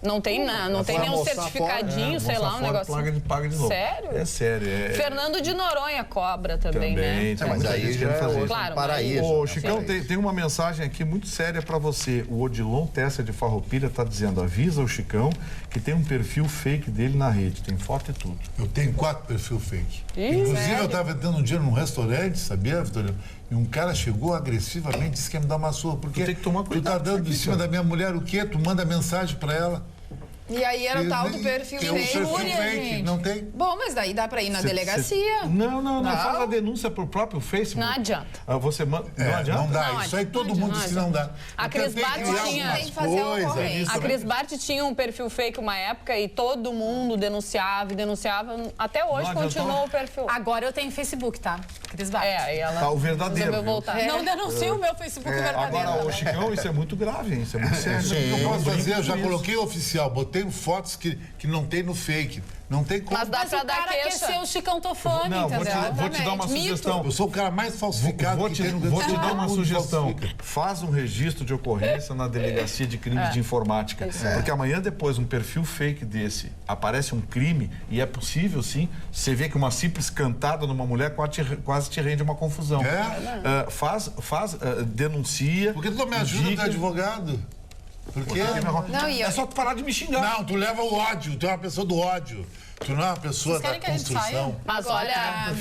Não tem nenhum certificadinho, sei lá, um negócio. Paga de novo. Sério? É sério. Fernando de Noronha cobra também, né? Mas aí já é um paraíso. Ô, Chicão, tem uma mensagem aqui muito séria para você. O Odilon Tessa de Farroupilha está dizendo, avisa o Chicão que tem um perfil fake dele na rede, tem foto e tudo. Eu tenho 4 perfis fake. Inclusive, eu estava dando um dia num restaurante, sabia, Vitorino? E um cara chegou agressivamente, disse que ia me dar uma surra. Porque tem que tomar cuidado, tu tá dando em cima da minha mulher o quê? Tu manda mensagem para ela. E aí era o tal do perfil fake. Não tem. Bom, mas daí dá pra ir na delegacia. Não. Faz a denúncia pro próprio Facebook. Não adianta. Você manda. Não adianta? Não dá. Isso aí todo mundo diz que não dá. A Cris Bart tinha um perfil fake uma época e todo mundo denunciava. Até hoje continuou o perfil. Agora eu tenho Facebook, tá? Cris Bart. Aí ela o verdadeiro. Não denuncio o meu Facebook verdadeiro. Agora, o Chicão, isso é muito grave, hein? Isso é muito sério. Eu posso fazer, eu já coloquei oficial, botei fotos que não tem no fake. Não tem como. Mas dá pra dar queixa. Quer ser o Chicão Tofani, entendeu? Vou te dar uma sugestão. Eu sou o cara mais falsificado Vou te dar uma sugestão. Faz um registro de ocorrência na delegacia de crimes de informática. Porque amanhã depois um perfil fake desse aparece um crime e é possível, sim, você vê que uma simples cantada numa mulher quase te rende uma confusão. Denuncia. Por que tu não me ajuda, tu é advogado? Por quê? É só tu parar de me xingar. Não, tu leva o ódio, tu é uma pessoa do ódio. Tu não é uma pessoa da construção. Mas olha,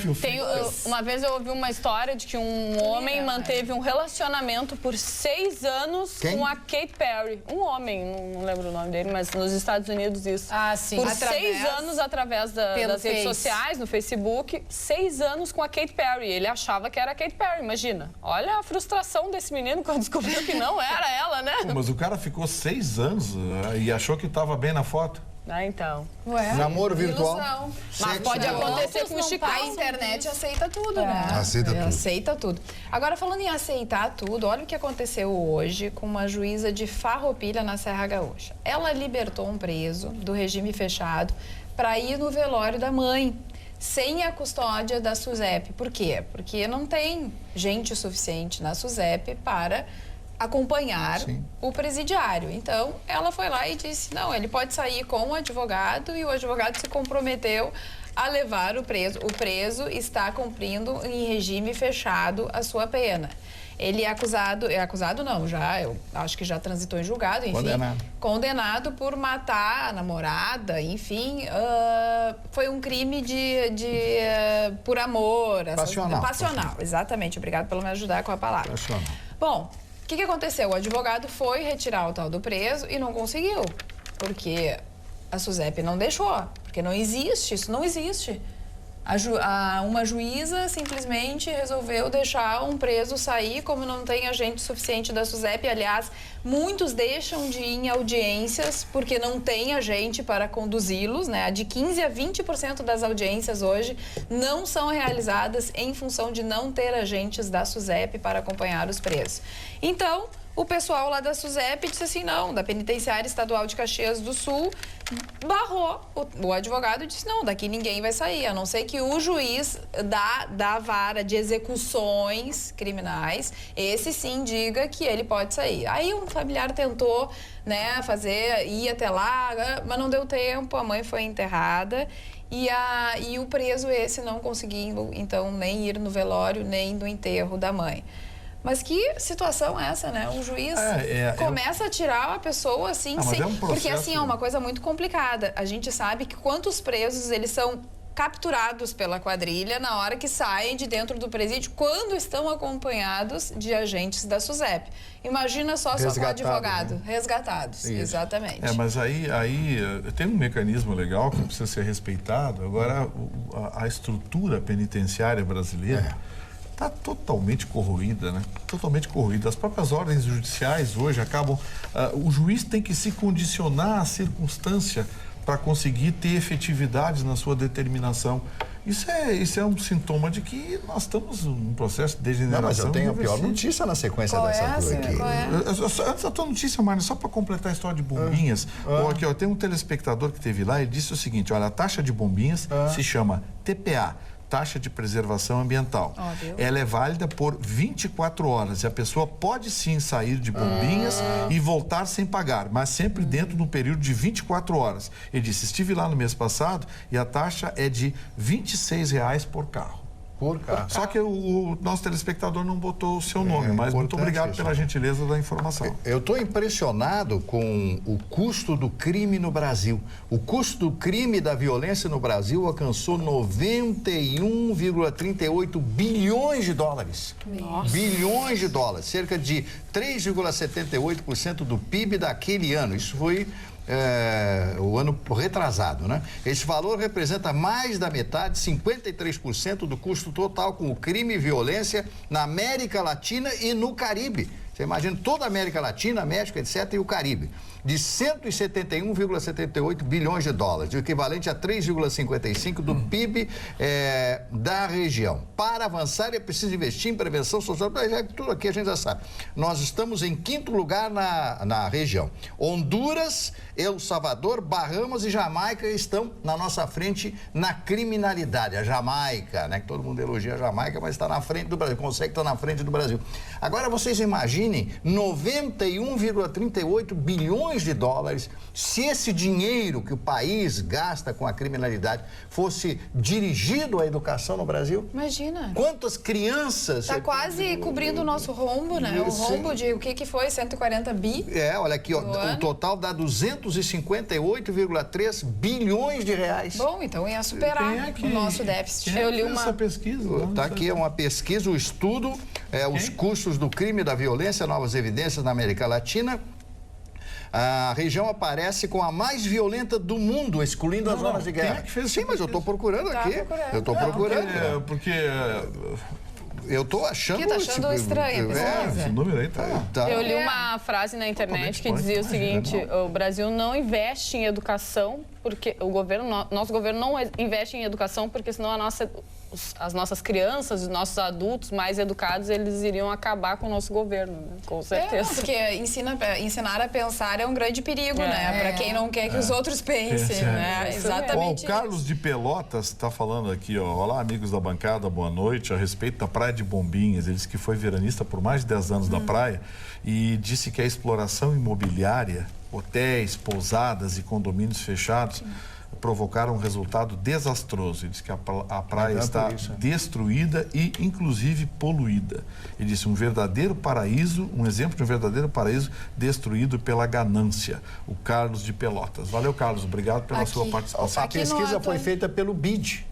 uma vez eu ouvi uma história de que um homem manteve um relacionamento por 6 anos com a Katy Perry. Um homem, não lembro o nome dele, mas nos Estados Unidos isso. Sim. Por 6 anos através das redes sociais, no Facebook, 6 anos com a Katy Perry. Ele achava que era a Katy Perry, imagina. Olha a frustração desse menino quando descobriu que não era ela, né? Mas o cara ficou 6 anos e achou que estava bem na foto. Então. Ué, namoro virtual. Ilusão. Mas pode acontecer com o Chicago. A internet aceita tudo, né? Aceita tudo. Aceita tudo. Agora, falando em aceitar tudo, olha o que aconteceu hoje com uma juíza de Farroupilha, na Serra Gaúcha. Ela libertou um preso do regime fechado para ir no velório da mãe, sem a custódia da SUSEP. Por quê? Porque não tem gente suficiente na SUSEP para acompanhar o presidiário. Então, ela foi lá e disse, não, ele pode sair com o advogado, e o advogado se comprometeu a levar o preso. O preso está cumprindo em regime fechado a sua pena. Ele é acusado não, eu acho que já transitou em julgado, enfim. Condenado por matar a namorada, enfim, foi um crime por amor. Passional, exatamente, obrigado por me ajudar com a palavra. Passional. Bom, o que aconteceu? O advogado foi retirar o tal do preso e não conseguiu, porque a SUSEP não deixou, porque não existe, isso não existe. Uma juíza simplesmente resolveu deixar um preso sair, como não tem agente suficiente da SUSEP. Aliás, muitos deixam de ir em audiências porque não tem agente para conduzi-los, né? De 15% a 20% das audiências hoje não são realizadas em função de não ter agentes da SUSEP para acompanhar os presos. Então, o pessoal lá da SUSEP disse assim, não, da Penitenciária Estadual de Caxias do Sul, barrou. O advogado disse, não, daqui ninguém vai sair, a não ser que o juiz da vara de execuções criminais, esse sim diga que ele pode sair. Aí um familiar tentou, né, ir até lá, mas não deu tempo, a mãe foi enterrada. E o preso esse não conseguindo, então, nem ir no velório, nem no enterro da mãe. Mas que situação é essa, né? O juiz começa a tirar a pessoa assim, porque assim é uma coisa muito complicada. A gente sabe que quantos presos eles são capturados pela quadrilha na hora que saem de dentro do presídio, quando estão acompanhados de agentes da SUSEP. Imagina só com o advogado. Né? Resgatados, isso. Exatamente. Mas aí tem um mecanismo legal que precisa ser respeitado. Agora, a estrutura penitenciária brasileira está totalmente corroída, né? Totalmente corroída. As próprias ordens judiciais hoje acabam... o juiz tem que se condicionar à circunstância para conseguir ter efetividade na sua determinação. Isso é um sintoma de que nós estamos num processo de degeneração. Não, mas eu tenho a pior notícia na sequência dessa tua aqui. Antes da tua notícia, Marna, só para completar a história de bombinhas, aqui, tem um telespectador que teve lá, ele disse o seguinte, olha, a taxa de bombinhas se chama TPA, taxa de preservação ambiental. Ela é válida por 24 horas e a pessoa pode sim sair de bombinhas e voltar sem pagar, mas sempre dentro de um período de 24 horas. Ele disse, estive lá no mês passado e a taxa é de R$26 por carro. Só que o nosso telespectador não botou o seu nome, mas muito obrigado pela gentileza da informação. Eu estou impressionado com o custo do crime no Brasil. O custo do crime e da violência no Brasil alcançou 91,38 bilhões de dólares. Nossa. Bilhões de dólares, cerca de 3,78% do PIB daquele ano. Isso foi... o ano retrasado, né? Esse valor representa mais da metade, 53% do custo total com o crime e violência na América Latina e no Caribe. Você imagina toda a América Latina, México, etc. e o Caribe. De 171,78 bilhões de dólares, o equivalente a 3,55% do PIB da região. Para avançar é preciso investir em prevenção social, tudo aqui a gente já sabe. Nós estamos em 5º lugar na região. Honduras, El Salvador, Bahamas e Jamaica estão na nossa frente na criminalidade. A Jamaica, né? Que todo mundo elogia a Jamaica, mas está na frente do Brasil, consegue estar na frente do Brasil. Agora vocês imaginem 91,38 bilhões de dólares, se esse dinheiro que o país gasta com a criminalidade fosse dirigido à educação no Brasil. Imagina. Quantas crianças... Está quase cobrindo o nosso rombo, né? O rombo de, o que foi? 140 bi? Olha aqui, ó, o total dá 258,3 bilhões de reais. Bom, então ia superar o nosso déficit. Eu li essa pesquisa. Está aqui, é uma pesquisa, o estudo, os custos do crime e da violência, novas evidências na América Latina. A região aparece com a mais violenta do mundo, excluindo as zonas de guerra. Quem é que fez Sim, mas eu estou procurando aqui. Eu estou procurando. Porque eu tô achando... Que tá achando estranho, esse número aí tá... Eu li uma frase na internet que dizia o seguinte: o Brasil não investe em educação porque nosso governo não investe em educação porque senão as nossas crianças, os nossos adultos mais educados, eles iriam acabar com o nosso governo, né? Com certeza. Porque ensinar a pensar é um grande perigo, né? Para quem não quer que os outros pensem, né? Exatamente. O Carlos de Pelotas está falando aqui, ó. Olá, amigos da bancada, boa noite. A respeito da Praia de Bombinhas, ele disse que foi veranista por mais de 10 anos da praia e disse que a exploração imobiliária, hotéis, pousadas e condomínios fechados provocaram um resultado desastroso. Ele disse que a praia está destruída e, inclusive, poluída. Ele disse um exemplo de um verdadeiro paraíso destruído pela ganância. O Carlos de Pelotas. Valeu, Carlos. Obrigado pela sua participação. A pesquisa foi feita pelo BID.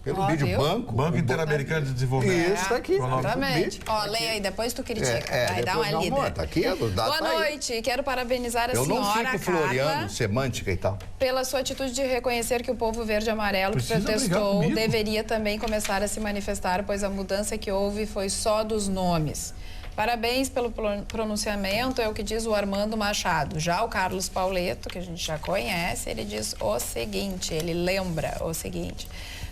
Pelo BID, Banco Interamericano de Desenvolvimento. Isso, tá aqui. Exatamente. Ó, leia aí, depois tu critica. Vai dar uma lida. Tá aqui, boa noite. Quero parabenizar a senhora, Eu não fico floreando Carla, semântica e tal. pela sua atitude de reconhecer que o povo verde e amarelo que protestou deveria também começar a se manifestar, pois a mudança que houve foi só dos nomes. Parabéns pelo pronunciamento, é o que diz o Armando Machado. Já o Carlos Pauleto, que a gente já conhece, ele diz o seguinte, ele lembra o seguinte...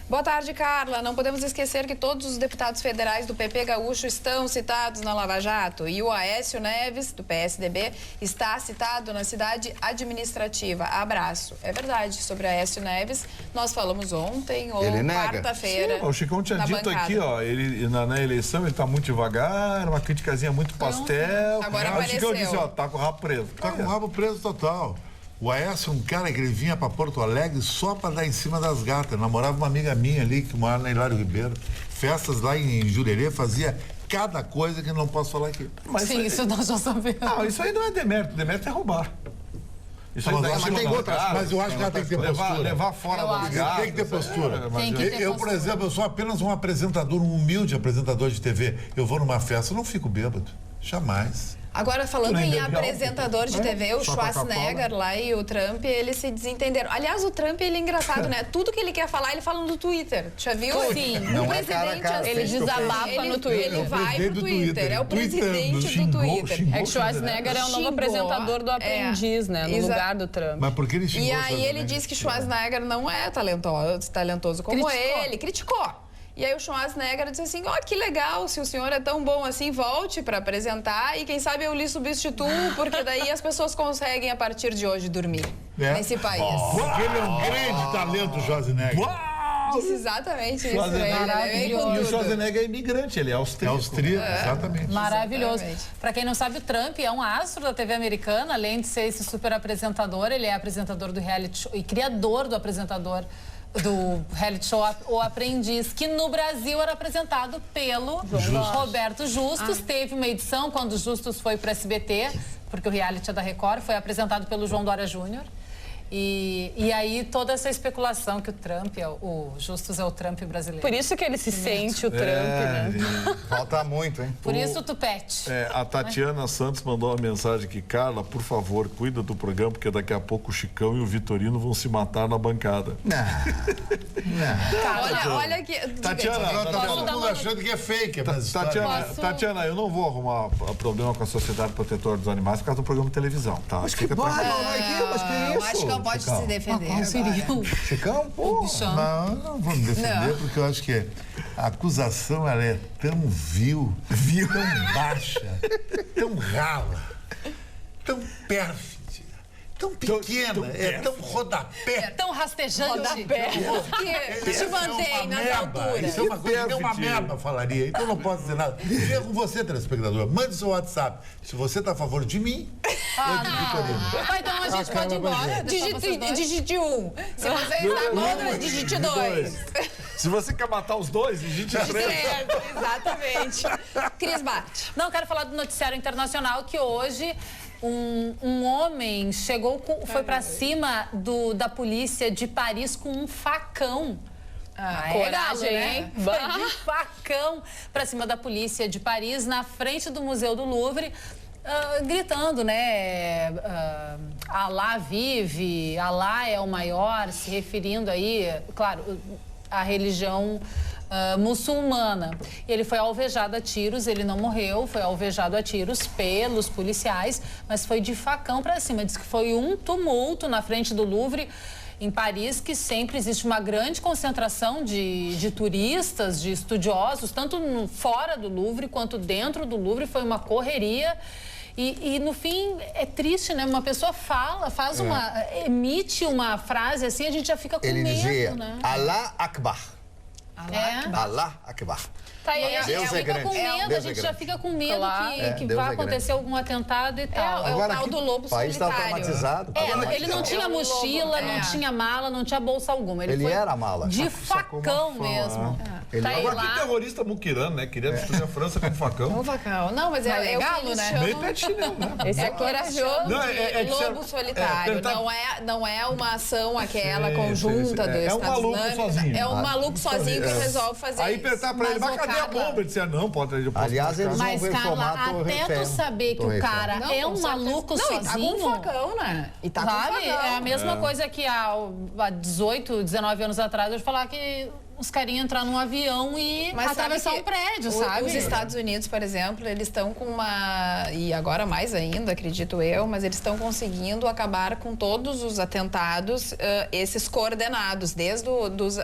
Boa tarde, Carla. Não podemos esquecer que todos os deputados federais do PP gaúcho estão citados na Lava Jato e o Aécio Neves, do PSDB, está citado na cidade administrativa. Abraço. É verdade, sobre Aécio Neves, nós falamos ontem ou quarta-feira. O Chicão tinha dito aqui, ó, ele, na eleição ele está muito devagar, uma criticazinha muito pastel. Agora apareceu. O Chicão disse, ó, tá com o rabo preso. Tá com o rabo preso total. O Aécio é um cara que ele vinha para Porto Alegre só para dar em cima das gatas. Namorava uma amiga minha ali que mora na Hilário Ribeiro. Festas lá em Jurerê, fazia cada coisa que não posso falar aqui. Mas isso nós já sabemos. Não, isso aí não é demérito. Demérito é roubar. Isso aí mas eu acho que ela tem que ter postura. Levar fora da ligada. Tem que ter postura. Eu, por exemplo, eu sou apenas um apresentador, um humilde apresentador de TV. Eu vou numa festa, eu não fico bêbado. Jamais. Agora, falando em apresentador de TV, o Schwarzenegger lá e o Trump, eles se desentenderam. Aliás, o Trump, ele é engraçado, né? Tudo que ele quer falar, ele fala no Twitter. Já viu? Sim. O presidente, ele desabafa no Twitter. Ele vai pro Twitter. É o presidente do Twitter. É que Schwarzenegger é o novo apresentador do Aprendiz, né? No lugar do Trump. Mas por que ele xingou? E aí ele disse que Schwarzenegger não é talentoso como ele. Criticou. E aí o Schwarzenegger disse assim, ó, que legal, se o senhor é tão bom assim, volte para apresentar e quem sabe eu lhe substituo, porque daí as pessoas conseguem a partir de hoje dormir nesse país. Porque ele é um grande talento, Schwarzenegger. Disse exatamente isso. E o Schwarzenegger é imigrante, ele é austríaco. Exatamente. Maravilhoso. Para quem não sabe, o Trump é um astro da TV americana, além de ser esse super apresentador, ele é apresentador do reality show e criador do apresentador do reality show O Aprendiz, que no Brasil era apresentado pelo Roberto Justus. Teve uma edição quando o Justus foi para SBT, porque o reality é da Record, foi apresentado pelo João Dória Júnior. E aí toda essa especulação que o Trump, o Justus é o Trump brasileiro. Por isso que ele se sente o Trump, né? Falta muito, hein? Por isso o tupete. A Tatiana Santos mandou uma mensagem aqui. Carla, por favor, cuida do programa, porque daqui a pouco o Chicão e o Vitorino vão se matar na bancada. Não. Olha que... Tatiana, Tá todo mundo achando que é fake. Tatiana, eu não vou arrumar problema com a Sociedade Protetora dos Animais por causa do programa de televisão, tá? Mas que isso? Pode se defender. Chicão, pô. Não vou me defender, porque eu acho que a acusação ela é tão vil, tão baixa, tão rala, tão pérfida, tão pequena, tão rodapé. Tão rastejante. Rodapé. Que te mantém nas alturas. Isso é uma coisa que uma meba falaria, então não posso dizer nada. Veja com você, telespectador, mande seu WhatsApp. Se você está a favor de mim, ou de Vitorino. Então a gente pode ir embora. Digite 1. Se você está contra, digite 2. Se você quer matar os dois, digite 3. Exatamente. Cris Bart. Não, quero falar do noticiário internacional que hoje um homem foi para cima da polícia de Paris com um facão. Coragem, hein? Foi de facão para cima da polícia de Paris, na frente do Museu do Louvre. Gritando, né? Alá vive, Alá é o maior, se referindo aí, claro, à religião muçulmana. Ele foi alvejado a tiros, ele não morreu, foi alvejado a tiros pelos policiais, mas foi de facão para cima. Diz que foi um tumulto na frente do Louvre, em Paris, que sempre existe uma grande concentração de turistas, de estudiosos, tanto fora do Louvre quanto dentro do Louvre. Foi uma correria. E no fim, é triste, né? Uma pessoa emite uma frase assim, a gente já fica com medo, dizia, né? Allah Akbar. Allah Akbar. Tá, aí a gente fica com medo, a gente já fica com medo que vai acontecer algum atentado e tal. É o tal do lobo solitário. O país está traumatizado. Ele não tinha mochila, não tinha mala, não tinha bolsa alguma. Ele era mala. De facão mesmo. Agora que terrorista muquirano, né? Queria destruir a França com um facão. Com um facão. Não, mas é legal, né? Meio pé chinelo, né? Esse é corajoso. Lobo solitário. Não é uma ação aquela conjunta do Estado Islâmico. É um maluco sozinho que resolve fazer isso. Aí perguntar pra ele, mas cadê a bomba? Ele disse, não, pode. Aliás, eles vão reformar a Torre Eiffel. Até tu saber que o cara é um maluco sozinho. E tá com um facão, né? E tá com facão. É a mesma coisa que há 18, 19 anos atrás eu falar que os carinhas entrar num avião e atravessar um prédio, sabe? Os Estados Unidos, por exemplo, eles estão com uma... E agora mais ainda, acredito eu, mas eles estão conseguindo acabar com todos os atentados, esses coordenados. Desde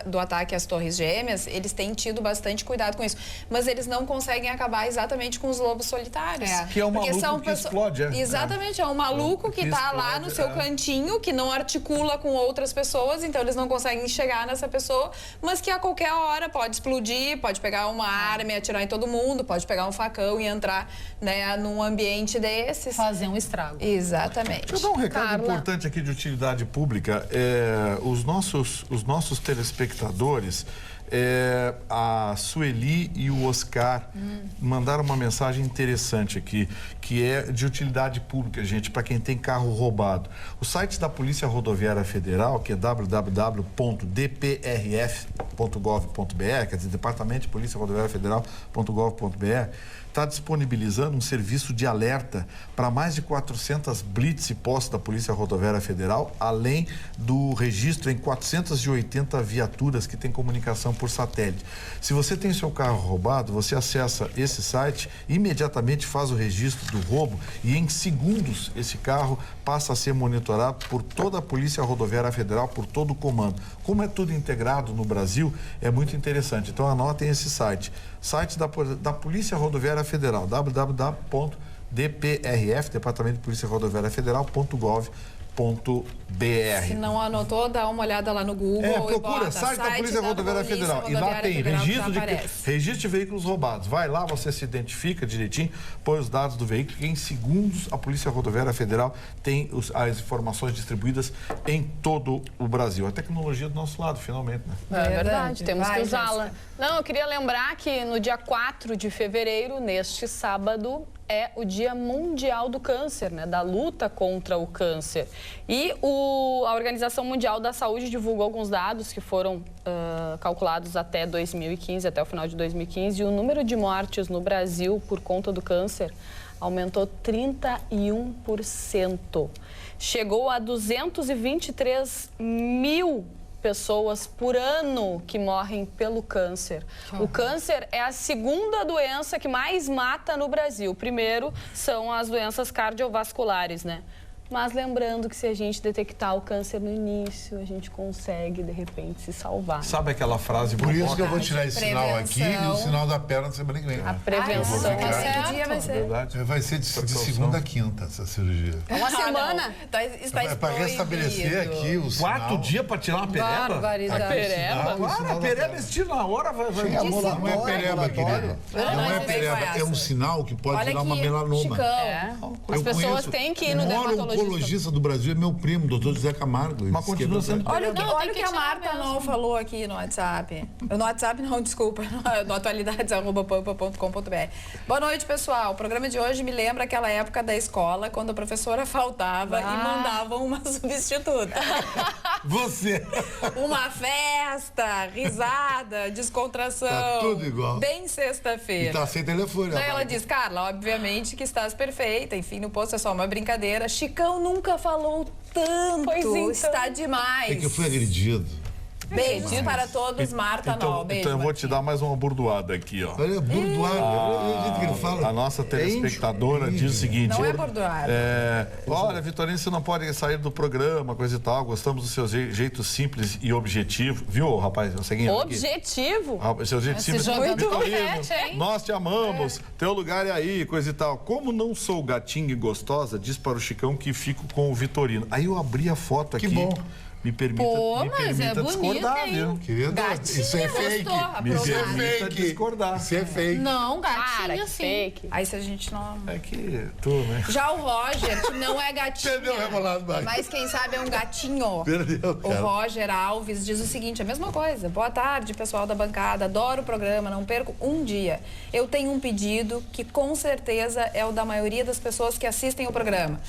do ataque às Torres Gêmeas, eles têm tido bastante cuidado com isso. Mas eles não conseguem acabar exatamente com os lobos solitários. Que é um maluco que explode, Exatamente, é um maluco que está lá no seu cantinho, que não articula com outras pessoas, então eles não conseguem chegar nessa pessoa, mas que a qualquer hora pode explodir, pode pegar uma arma e atirar em todo mundo, pode pegar um facão e entrar, né, num ambiente desses. Fazer um estrago. Exatamente. Deixa eu dar um recado importante aqui de utilidade pública. Os nossos telespectadores, a Sueli e o Oscar mandaram uma mensagem interessante aqui, que é de utilidade pública, gente, para quem tem carro roubado. O site da Polícia Rodoviária Federal, que é www.dprf.gov.br, quer dizer, Departamento de Polícia Rodoviária Federal.gov.br, está disponibilizando um serviço de alerta para mais de 400 blitz e postos da Polícia Rodoviária Federal, além do registro em 480 viaturas que tem comunicação por satélite. Se você tem seu carro roubado, você acessa esse site, imediatamente faz o registro do roubo e em segundos esse carro passa a ser monitorado por toda a Polícia Rodoviária Federal, por todo o comando. Como é tudo integrado no Brasil, é muito interessante. Então anotem esse site. Site da Polícia Rodoviária Federal, www.dprf, Departamento de Polícia Rodoviária Federal.gov.br. Se não anotou, dá uma olhada lá no Google. Procura site da Polícia Rodoviária Federal. E lá tem registro de veículos roubados. Vai lá, você se identifica direitinho, põe os dados do veículo e em segundos a Polícia Rodoviária Federal tem as informações distribuídas em todo o Brasil. A tecnologia do nosso lado, finalmente, né? É verdade, temos que usá-la. Não, eu queria lembrar que no dia 4 de fevereiro, neste sábado, é o Dia Mundial do Câncer, né? Da luta contra o câncer. E a Organização Mundial da Saúde divulgou alguns dados que foram calculados até 2015, até o final de 2015, e o número de mortes no Brasil por conta do câncer aumentou 31%. Chegou a 223 mil pessoas por ano que morrem pelo câncer. O câncer é a segunda doença que mais mata no Brasil. Primeiro são as doenças cardiovasculares, né? Mas lembrando que se a gente detectar o câncer no início, a gente consegue, de repente, se salvar. Sabe aquela frase... Por isso que eu vou tirar esse sinal aqui e o sinal da perna na semana que vem. A prevenção. Vai ser de segunda a quinta essa cirurgia. Uma semana? Está para restabelecer aqui o sinal. 4 dias para tirar uma pereba? Barbaridade. A pereba esse tiro na hora vai... Não é pereba, querida. Não é pereba. É um sinal que pode virar uma melanoma. As pessoas têm que ir no dermatologista. O oncologista do Brasil é meu primo, doutor José Camargo. Mas continua sendo... Olha o que a Marta não falou aqui no WhatsApp. No WhatsApp não, desculpa. No atualidades@pampa.com.br. Boa noite, pessoal. O programa de hoje me lembra aquela época da escola, quando a professora faltava e mandava uma substituta. Você! Uma festa, risada, descontração. Tá tudo igual. Bem sexta-feira. E tá sem telefone. Daí ela diz, Carla, obviamente que estás perfeita. Enfim, no posto é só uma brincadeira. Chicão nunca falou tanto. Pois então. Está demais. É que eu fui agredido. Beijos para todos, Marta Nol. Beijo, então eu vou te dar mais uma burdoada aqui, ó. Olha, burdoada. Olha o jeito que ele fala. A nossa telespectadora diz o seguinte... Não é burdoada. Olha, Vitorino, você não pode sair do programa, coisa e tal. Gostamos do seu jeito simples e objetivo. Viu, rapaz? Objetivo? Seu jeito simples. jogando Vitorino, confete, hein? nós te amamos. Teu lugar é aí, coisa e tal. Como não sou gatinha e gostosa, diz para o Chicão que fico com o Vitorino. Aí eu abri a foto aqui. Que bom. Me permita, mas é bonito, discordar, hein? viu? Querido, Gatinha isso é fake. gostou, Me Isso é permita fake. discordar. Isso é fake. Não, Para, gatinha que sim. fake. Aí se a gente não... É que tu, né? Já o Roger, que não é gatinho, Perdeu o rebolado, Mari. mas quem sabe é um gatinho. Perdeu, O cara. Roger Alves diz o seguinte, a mesma coisa. Boa tarde, pessoal da bancada. Adoro o programa, não perco um dia. Eu tenho um pedido que com certeza é o da maioria das pessoas que assistem o programa.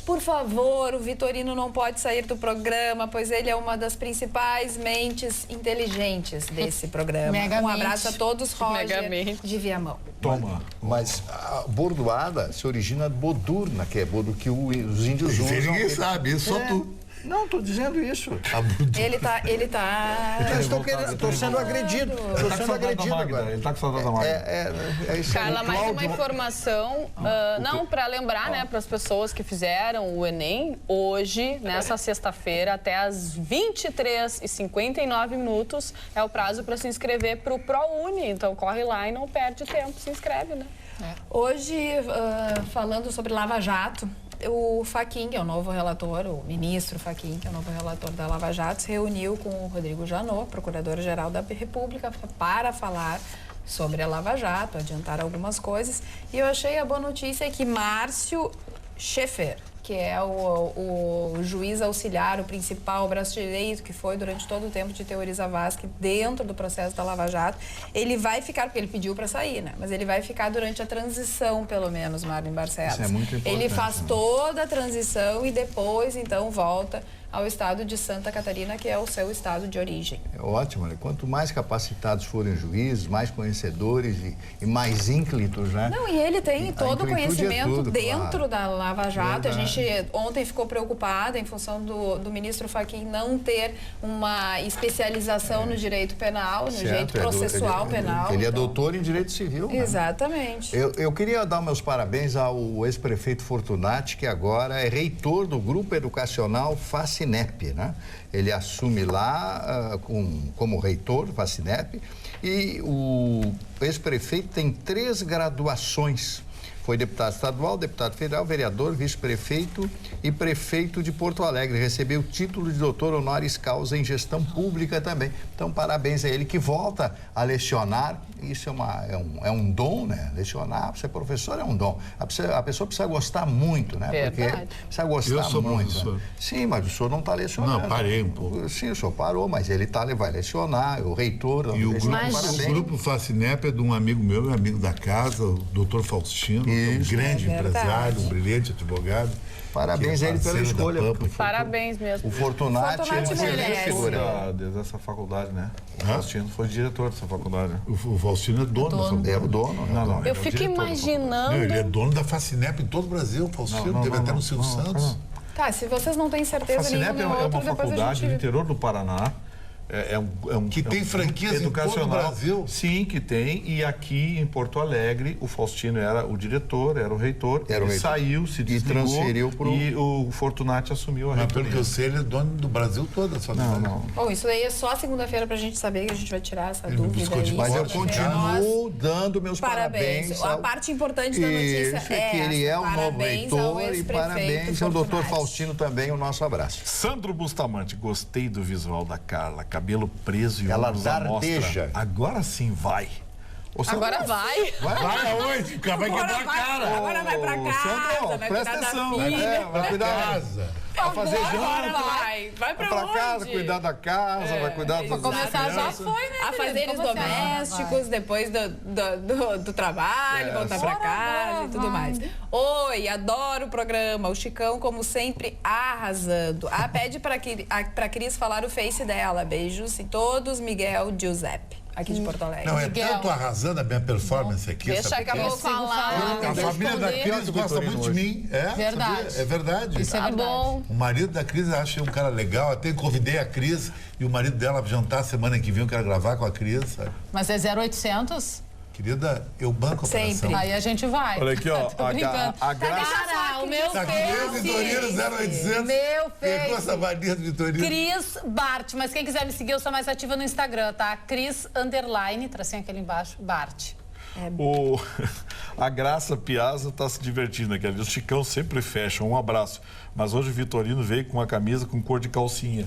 Por favor, o Vitorino não pode sair do programa, pois ele é uma das principais mentes inteligentes desse programa. Megamente. Um abraço a todos, Roger Megamente. de Viamão. Toma. Mas a bordoada se origina de bodurna, que é que os índios Isso aí usam. ninguém sabe, isso só tu. Não, tô dizendo isso. Ele tá... Eu estou sendo agredido. Estou sendo agredido agora. Ele tá com saudade da Magda. É isso aí. Carla, mais uma Cláudio- informação, não, para lembrar, né, para as pessoas que fizeram o Enem, hoje, nessa sexta-feira, até às 23h59, é o prazo para se inscrever para o ProUni. Então, corre lá e não perde tempo, se inscreve, né? Hoje, falando sobre Lava Jato, o Fachin, que é o novo relator, o ministro Fachin, que é o novo relator da Lava Jato, se reuniu com o Rodrigo Janot, procurador-geral da República, para falar sobre a Lava Jato, adiantar algumas coisas. E eu achei a boa notícia que Márcio Schaeffer, que é o juiz auxiliar, o principal braço direito, que foi durante todo o tempo de Teori Zavascki dentro do processo da Lava Jato, ele vai ficar, porque ele pediu para sair, né? Mas ele vai ficar durante a transição, pelo menos, Marlon Barcelos. Isso é muito importante, Ele faz né? toda a transição e depois, então, volta ao estado de Santa Catarina, que é o seu estado de origem. É ótimo, né? Quanto mais capacitados forem os juízes, mais conhecedores e mais ínclitos, né? Não, e ele tem todo o intuitude é conhecimento tudo, dentro claro. da Lava Jato. Verdade. A gente ontem ficou preocupada em função do ministro Fachin não ter uma especialização no direito penal, no direito processual penal. Ele é então. doutor em direito civil, né? Exatamente. Eu queria dar meus parabéns ao ex-prefeito Fortunati, que agora é reitor do Grupo Educacional Facinep, né? Ele assume lá como reitor do Facinep e o ex-prefeito tem 3 graduações. Foi deputado estadual, deputado federal, vereador, vice-prefeito e prefeito de Porto Alegre. Recebeu o título de doutor honoris causa em gestão pública também. Então, parabéns a ele que volta a lecionar. Isso é um dom, né? Lecionar, ser professor é um dom. A pessoa precisa gostar muito, né? Verdade. Porque precisa gostar Eu sou muito. professor. Né? Sim, mas o senhor não está lecionando. Não, parei um pouco. Sim, o senhor parou, mas ele vai lecionar, o reitor... E o parabéns. grupo Facinep é de um amigo meu, um amigo da casa, o doutor Faustino, que é um grande É verdade. empresário, um brilhante advogado. Parabéns que é a ele pela parceiro da escolha. Pampa. Parabéns mesmo. O Fortunati Fortunati é merece. figura. Dessa faculdade, né? O Faustino foi diretor dessa faculdade. O Faustino é dono da faculdade. É o dono, né? Não. Ele é Eu o fico diretor da imaginando... Não, ele é dono da Facinep em todo o Brasil, o Faustino, teve até no Silvio Santos. Tá, se vocês não têm certeza Facinep nenhuma é ou outra, uma depois a faculdade no gente... interior do Paraná. Que tem franquias em todo o educacional. Brasil. Sim, que tem. E aqui em Porto Alegre, o Faustino era o diretor, era o reitor. Era o ele reitor. saiu, se desligou. transferiu pro... E o Fortunati assumiu a Mas pelo reitoria. que eu sei, ele é dono do Brasil todo, da faculdade. Não. Bom, isso daí é só segunda-feira pra gente saber que a gente vai tirar essa dúvida biscoito de aí. Mas eu Nós- continuo dando meus parabéns. A parte importante da notícia Isso, é que ele é essa. um novo Parabéns ao reitor e ex-prefeito parabéns ao doutor Fortunati. Faustino também, o nosso abraço. Sandro Bustamante, gostei do visual da Carla. Cabelo preso e Ela ombros à mostra. dardeja. Agora sim vai. Ô, Sandro, Agora vai. Vai aonde? Vai quebrar a cara. Agora vai pra casa, Sandro, vai presta cuidar da atenção. filha. Vai cuidar. Casa. Vai fazer Agora janta. vai pra Pra onde? casa, cuidar da casa, vai cuidar Pra das Começar já crianças. foi, né? A fazeres domésticos, depois do trabalho, voltar pra casa e tudo mais. Oi, adoro o programa. O Chicão, como sempre, arrasando. Pede pra Cris falar o Face dela. Beijos em todos, Miguel Giuseppe. aqui de Porto Alegre. Não, é tanto arrasando a minha performance aqui. Deixa sabe que eu por vou quê? falar. A família da Cris gosta muito de mim. É Verdade. sabia? É verdade. Isso é verdade. Bom. O marido da Cris acha um cara legal. Até convidei a Cris e o marido dela para jantar semana que vem. Eu quero gravar com a Cris, sabe? Mas é 0800? Querida, eu banco a Sempre. operação. Aí a gente vai. Olha aqui, ó. Tô brincando. A Graça. Cara, o meu Tá aqui, eu, Face. Vitorino 0800. Meu Pegou essa Face. mania do Vitorino. Cris Bart. Mas quem quiser me seguir, eu sou mais ativa no Instagram, tá? Cris _ tracinho aquele embaixo, Bart. A Graça Piazza está se divertindo aqui. O Chicão sempre fecha. Um abraço. Mas hoje o Vitorino veio com uma camisa com cor de calcinha.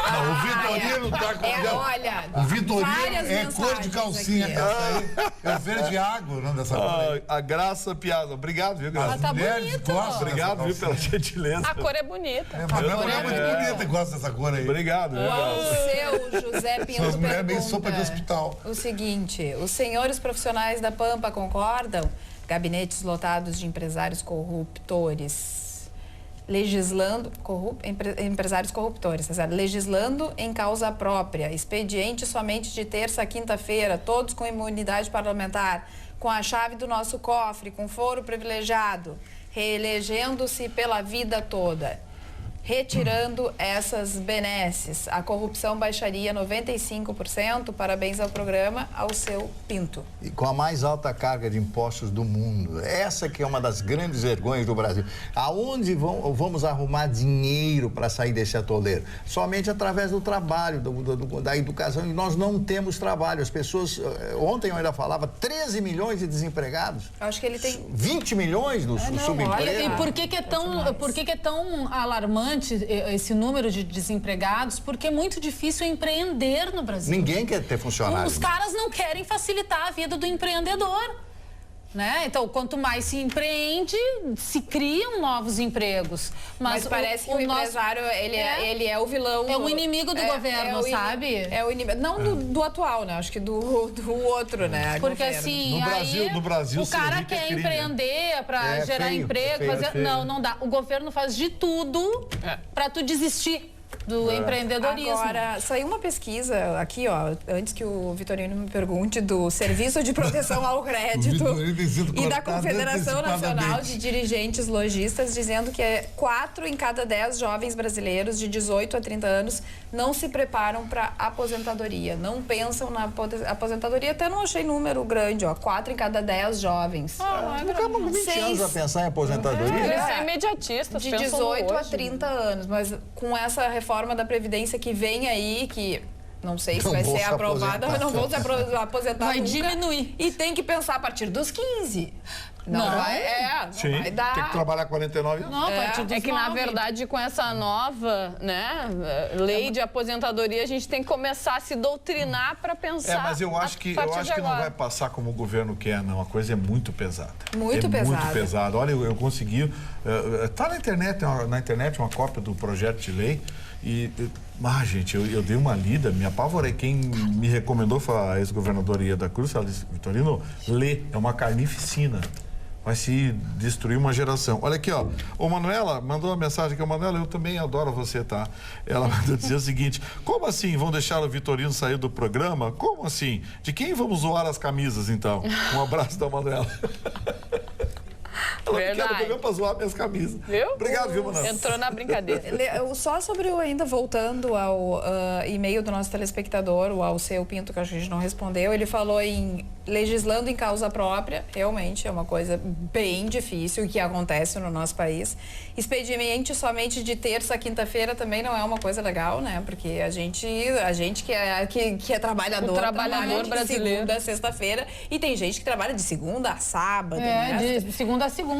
Não, o Vitorino tá com... Olha, O Vitorino várias é cor de mensagens calcinha. aqui. Essa aí é verde água, o nome dessa cor aí. A Graça Piazza. Obrigado, viu, Graça? As tá mulheres bonito. gostam Obrigado, dessa viu, pela calcinha. gentileza. A cor é bonita. Mas a mulher é muito bonita e gosta dessa cor aí. Obrigado, viu, O Graça? seu José Pinto São as mulheres meio pergunta sopa de hospital. o seguinte: os senhores profissionais da Pampa concordam? Gabinetes lotados de empresários corruptores. Empresários corruptores, tá certo? Legislando em causa própria, expediente somente de terça a quinta-feira, todos com imunidade parlamentar, com a chave do nosso cofre, com foro privilegiado, reelegendo-se pela vida toda. Retirando essas benesses, a corrupção baixaria 95%. Parabéns ao programa, ao seu Pinto. E com a mais alta carga de impostos do mundo. Essa que é uma das grandes vergonhas do Brasil. Aonde vamos arrumar dinheiro para sair desse atoleiro? Somente através do trabalho, da educação. E nós não temos trabalho. As pessoas... Ontem eu ainda falava 13 milhões de desempregados. Eu acho que ele tem... 20 milhões do subemprego. olha, E por que que é tão alarmante esse número de desempregados? Porque é muito difícil empreender no Brasil. Ninguém quer ter funcionário. Os caras não querem facilitar a vida do empreendedor, né? Então, quanto mais se empreende, se criam novos empregos. Mas parece que o empresário, ele é o vilão. É o inimigo do governo, sabe? É o inimigo, não do atual, né? Acho que do outro, né? Porque governo. assim, No Brasil, o cara quer empreender para gerar feio, emprego, é feio. não dá. O governo faz de tudo para tu desistir do empreendedorismo. Agora, saiu uma pesquisa aqui, ó, antes que o Vitorino me pergunte, do Serviço de Proteção ao Crédito e da Confederação Nacional de Dirigentes Lojistas, dizendo que 4 em cada 10 jovens brasileiros de 18 a 30 anos não se preparam para aposentadoria, não pensam na aposentadoria. Até não achei número grande, ó, 4 em cada 10 jovens. Nunca 20 anos a pensar em aposentadoria. Eles são imediatistas. De pensam 18 a hoje. 30 anos, mas com essa reforma da Previdência que vem aí, que não sei se Não vai vou ser se aprovada, mas não vou se aposentar Vai nunca. diminuir. E tem que pensar a partir dos 15. Não vai dar. Tem que trabalhar 49 anos. Não, a partir dos É que, na 9. verdade, com essa nova, né, lei de aposentadoria, a gente tem que começar a se doutrinar para pensar. Mas eu acho que não vai passar como o governo quer, não. A coisa é muito pesada. Muito pesada. Olha, eu consegui... Tá na internet uma cópia do projeto de lei e... gente, eu dei uma lida, me apavorei. Quem me recomendou foi a ex-governadora Ieda Cruz. Ela disse: Vitorino, lê, é uma carnificina. Vai se destruir uma geração. Olha aqui, ó. O Manuela mandou uma mensagem aqui. Manuela, eu também adoro você, tá? Ela mandou dizer o seguinte: como assim vão deixar o Vitorino sair do programa? Como assim? De quem vamos zoar as camisas, então? Um abraço da Manuela. Ela me quer no programa pra zoar minhas camisas. Viu? Obrigado, viu, Manuela? Entrou na brincadeira. Só sobre ainda voltando ao e-mail do nosso telespectador, o Alceu Pinto, que a gente não respondeu, ele falou em legislando em causa própria, realmente é uma coisa bem difícil que acontece no nosso país. Expediente somente de terça a quinta-feira também não é uma coisa legal, né? Porque a gente que é trabalhador, O trabalhador trabalha de brasileiro. segunda a sexta-feira, e tem gente que trabalha de segunda a sábado, né? De segunda a segunda.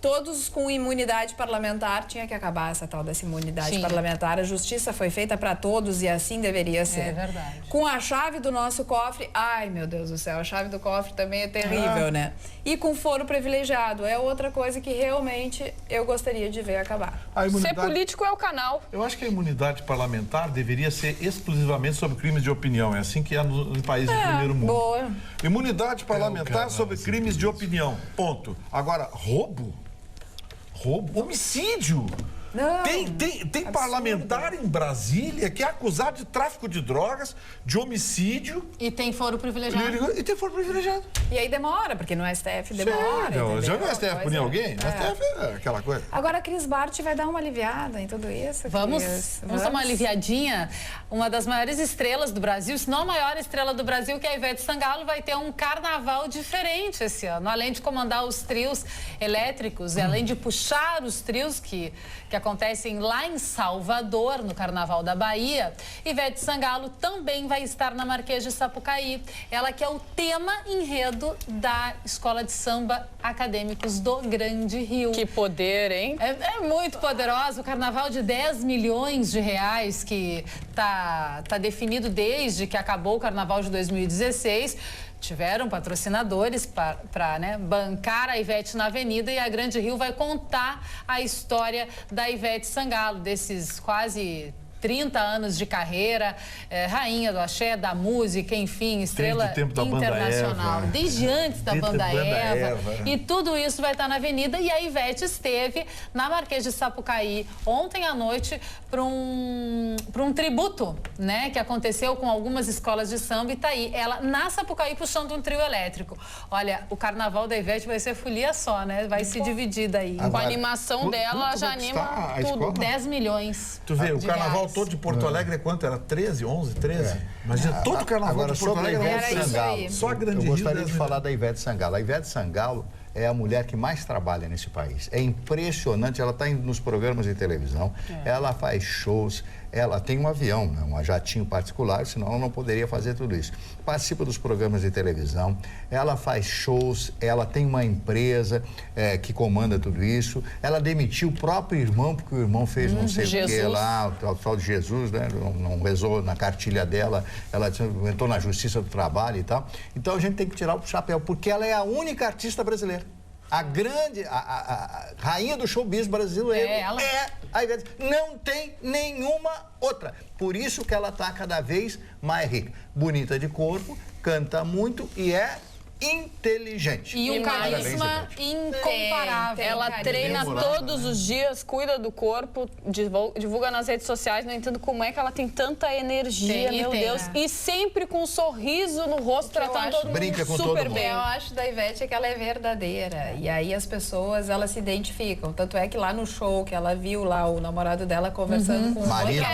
Todos com imunidade parlamentar, tinha que acabar essa tal dessa imunidade Sim. parlamentar. A justiça foi feita para todos e assim deveria ser. É verdade. Com a chave do nosso cofre, ai meu Deus do céu, a chave do cofre também é terrível, né? E com foro privilegiado, é outra coisa que realmente eu gostaria de ver acabar. Ser político é o canal. Eu acho que a imunidade parlamentar deveria ser exclusivamente sobre crimes de opinião. É assim que é nos países do primeiro mundo. Boa. Imunidade parlamentar sobre crimes de opinião. Ponto. Agora, roubo, homicídio. Não, Tem parlamentar em Brasília que é acusado de tráfico de drogas, de homicídio. E tem foro privilegiado. E tem foro privilegiado. E aí demora, porque no STF demora. Não, já no STF punir alguém? No É. STF é aquela coisa. Agora a Cris Bart vai dar uma aliviada em tudo isso. Vamos Cris. dar uma aliviadinha. Uma das maiores estrelas do Brasil, se não a maior estrela do Brasil, que é a Ivete Sangalo, vai ter um carnaval diferente esse ano. Além de comandar os trios elétricos, e além de puxar os trios que acontecem lá em Salvador, no Carnaval da Bahia, Ivete Sangalo também vai estar na Marquês de Sapucaí. Ela que é o tema enredo da Escola de Samba Acadêmicos do Grande Rio. Que poder, hein? É muito poderosa. O carnaval de 10 milhões de reais que tá definido desde que acabou o carnaval de 2016. Tiveram patrocinadores para bancar a Ivete na avenida, e a Grande Rio vai contar a história da Ivete Sangalo, desses quase 30 anos de carreira, rainha do axé, da música, enfim, estrela Desde o tempo da Banda internacional. Eva. Desde antes da Desde Banda a Banda Eva. Eva. E tudo isso vai estar na avenida, e a Ivete esteve na Marquês de Sapucaí ontem à noite para um tributo, né, que aconteceu com algumas escolas de samba, e tá aí ela na Sapucaí puxando um trio elétrico. Olha, o carnaval da Ivete vai ser folia só, né? Vai se dividir daí. Com a animação dela, já anima tudo. 10 milhões. Tu vê, o carnaval reais. todo de Porto Alegre é quanto? Era 13, 11, 13? Imagina, todo o carnaval Agora, de Porto sobre a Alegre Ivete era Sangalo, só a Grande eu Rio. gostaria de falar da Ivete Sangalo. A Ivete Sangalo é a mulher que mais trabalha nesse país. É impressionante, ela está nos programas de televisão, ela faz shows, ela tem um avião, né, um jatinho particular, senão ela não poderia fazer tudo isso. Participa dos programas de televisão, ela faz shows, ela tem uma empresa que comanda tudo isso. Ela demitiu o próprio irmão, porque o irmão fez não sei o que lá, o tal de Jesus, né, não rezou na cartilha dela, ela entrou na Justiça do Trabalho e tal. Então a gente tem que tirar o chapéu, porque ela é a única artista brasileira. A grande, a rainha do showbiz brasileiro é a Ivete. Não tem nenhuma outra. Por isso que ela está cada vez mais rica. Bonita de corpo, canta muito e é inteligente. E um carisma incomparável. Ela treina todos os dias, cuida do corpo, divulga nas redes sociais. Não entendo como é que ela tem tanta energia, meu Deus. E sempre com um sorriso no rosto, tratando todo mundo super bem. O que eu acho da Ivete é que ela é verdadeira. E aí as pessoas, elas se identificam. Tanto é que lá no show, que ela viu lá o namorado dela conversando com o marido.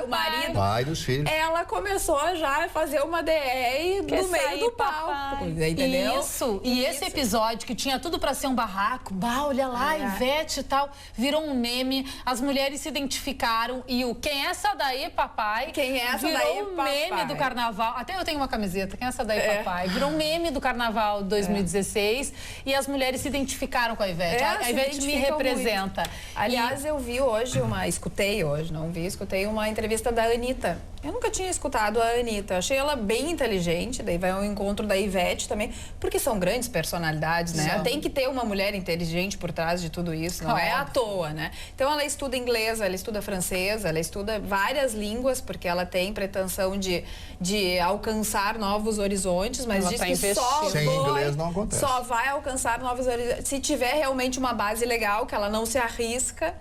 O marido. Pai dos filhos. Ela começou já a fazer uma DR no meio do palco. Entendeu? Isso. E esse episódio que tinha tudo pra ser um barraco, olha lá, Ivete e tal, virou um meme. As mulheres se identificaram e o quem é essa daí, papai? Quem é essa virou daí, um papai? meme do carnaval. Até eu tenho uma camiseta, quem é essa daí, papai? Virou um meme do carnaval de 2016 e as mulheres se identificaram com a Ivete. A Ivete me representa. Muito. Aliás, eu vi hoje escutei uma entrevista da Anitta. Eu nunca tinha escutado a Anitta. Achei ela bem inteligente, daí vai ao encontro da Ivete também, porque são grandes personalidades, né? Tem que ter uma mulher inteligente por trás de tudo isso, não é à toa, né? Então ela estuda inglês, ela estuda francês, ela estuda várias línguas, porque ela tem pretensão de alcançar novos horizontes, mas ela diz que sem inglês não acontece. Só vai alcançar novos horizontes se tiver realmente uma base legal, que ela não se arrisca.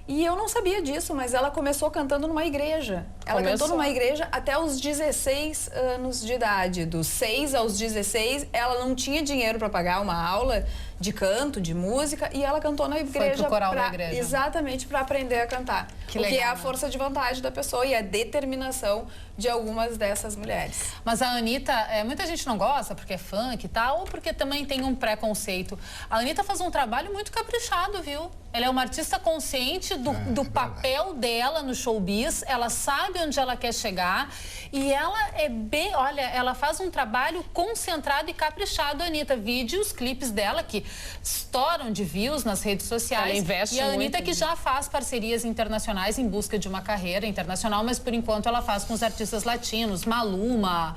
E eu não sabia disso, mas ela começou cantando numa igreja. Ela cantou numa igreja até os 16 anos de idade. Dos 6 aos 16, ela não tinha dinheiro para pagar uma aula de canto, de música, e ela cantou na igreja. Foi pro coral da igreja. Exatamente, para aprender a cantar. Que é a força de vontade da pessoa e a determinação de algumas dessas mulheres. Mas a Anitta, muita gente não gosta porque é funk e tal, ou porque também tem um preconceito. A Anitta faz um trabalho muito caprichado, viu? Ela é uma artista consciente do papel dela no showbiz, ela sabe onde ela quer chegar e ela é bem, olha, ela faz um trabalho concentrado e caprichado, a Anitta. Vídeos, clipes dela que estouram de views nas redes sociais. Ela investe e a Anitta muito, que já faz parcerias internacionais em busca de uma carreira internacional, mas por enquanto ela faz com os artistas latinos, Maluma,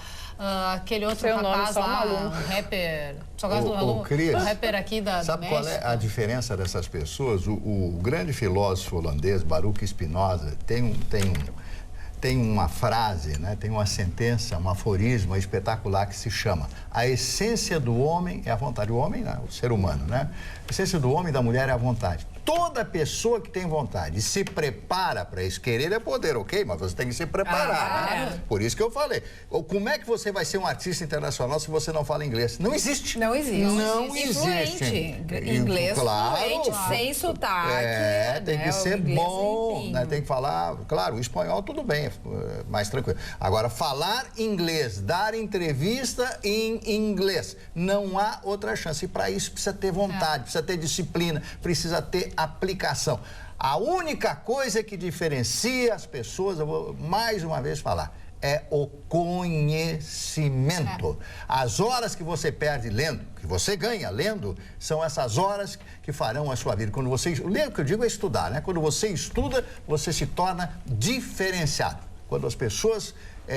aquele outro rapaz lá, um rapper, um rapper aqui da Sabe México. qual é a diferença dessas pessoas? O grande filósofo holandês, Baruch Spinoza, tem uma frase, né? Tem uma sentença, um aforismo espetacular que se chama: a essência do homem é a vontade. O homem, né? O ser humano, né? A essência do homem e da mulher é a vontade. toda pessoa que tem vontade e se prepara para isso, querer é poder, ok? Mas você tem que se preparar, né? Por isso que eu falei. Como é que você vai ser um artista internacional se você não fala inglês? Não existe. Não existe. Não existe. Inglês fluente, sem sotaque. Tem que ser bom, né? Tem que falar... Claro, o espanhol tudo bem, é mais tranquilo. Agora, falar inglês, dar entrevista em inglês, não há outra chance. E para isso precisa ter vontade, precisa ter disciplina, precisa ter aplicação. A única coisa que diferencia as pessoas, eu vou mais uma vez falar, é o conhecimento. As horas que você perde lendo, que você ganha lendo, são essas horas que farão a sua vida. Quando você... Ler, o que eu digo é estudar, né? Quando você estuda, você se torna diferenciado. Quando as pessoas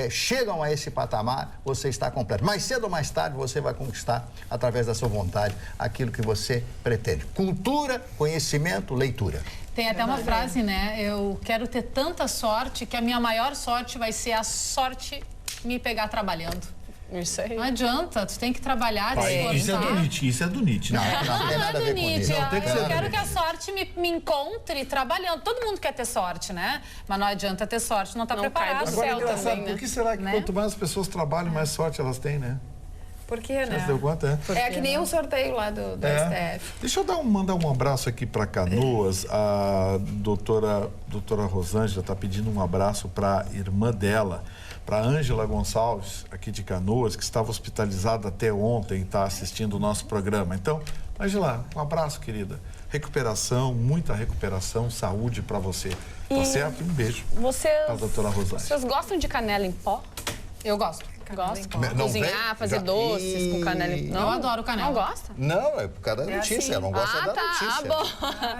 chegam a esse patamar, você está completo. Mais cedo ou mais tarde, você vai conquistar, através da sua vontade, aquilo que você pretende. Cultura, conhecimento, leitura. Tem até uma frase, né? Eu quero ter tanta sorte que a minha maior sorte vai ser a sorte me pegar trabalhando. Isso aí. Não adianta, tu tem que trabalhar, isso é do Nietzsche, isso é do Nietzsche. Não tem nada a ver com isso. Eu quero que a sorte me encontre trabalhando. Todo mundo quer ter sorte, né? Mas não adianta ter sorte, não tá preparado. Agora é engraçado, também, né? por que será que quanto mais as pessoas trabalham, mais sorte elas têm, né? Por quê, né? Você deu conta, É que nem um sorteio lá do STF. Deixa eu mandar um abraço aqui para Canoas. A doutora Rosângela está pedindo um abraço para a irmã dela, para a Ângela Gonçalves, aqui de Canoas, que estava hospitalizada até ontem e está assistindo o nosso programa. Então, Ângela, um abraço, querida. Recuperação, muita recuperação, saúde para você. Tá certo? Um beijo para a doutora Rosângela. Vocês gostam de canela em pó? Eu gosto. Gosto. Cozinhar, fazer doces com canela em pó. Eu adoro canela. Não gosta? Não, é por causa da notícia. Não gosta da notícia. Bom.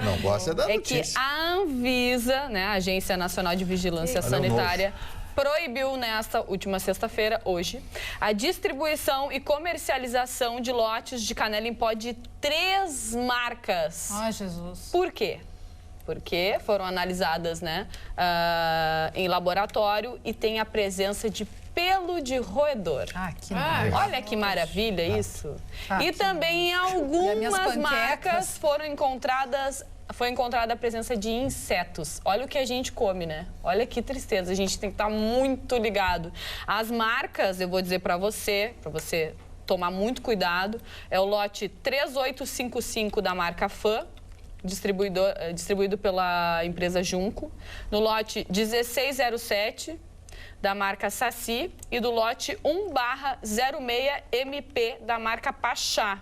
Não gosta da É notícia. que a Anvisa, né, a Agência Nacional de Vigilância Sanitária, proibiu nesta última sexta-feira, hoje, a distribuição e comercialização de lotes de canela em pó de 3 marcas. Ai, Jesus. Por quê? Porque foram analisadas, né, em laboratório e tem a presença de pelo de roedor. Olha que maravilha isso. E também em algumas marcas foi encontrada a presença de insetos. Olha o que a gente come, né? Olha que tristeza. A gente tem que estar muito ligado. As marcas, eu vou dizer para você tomar muito cuidado, é o lote 3855 da marca Fã, distribuído pela empresa Junco, no lote 1607 da marca Saci e do lote 1/06MP da marca Pachá.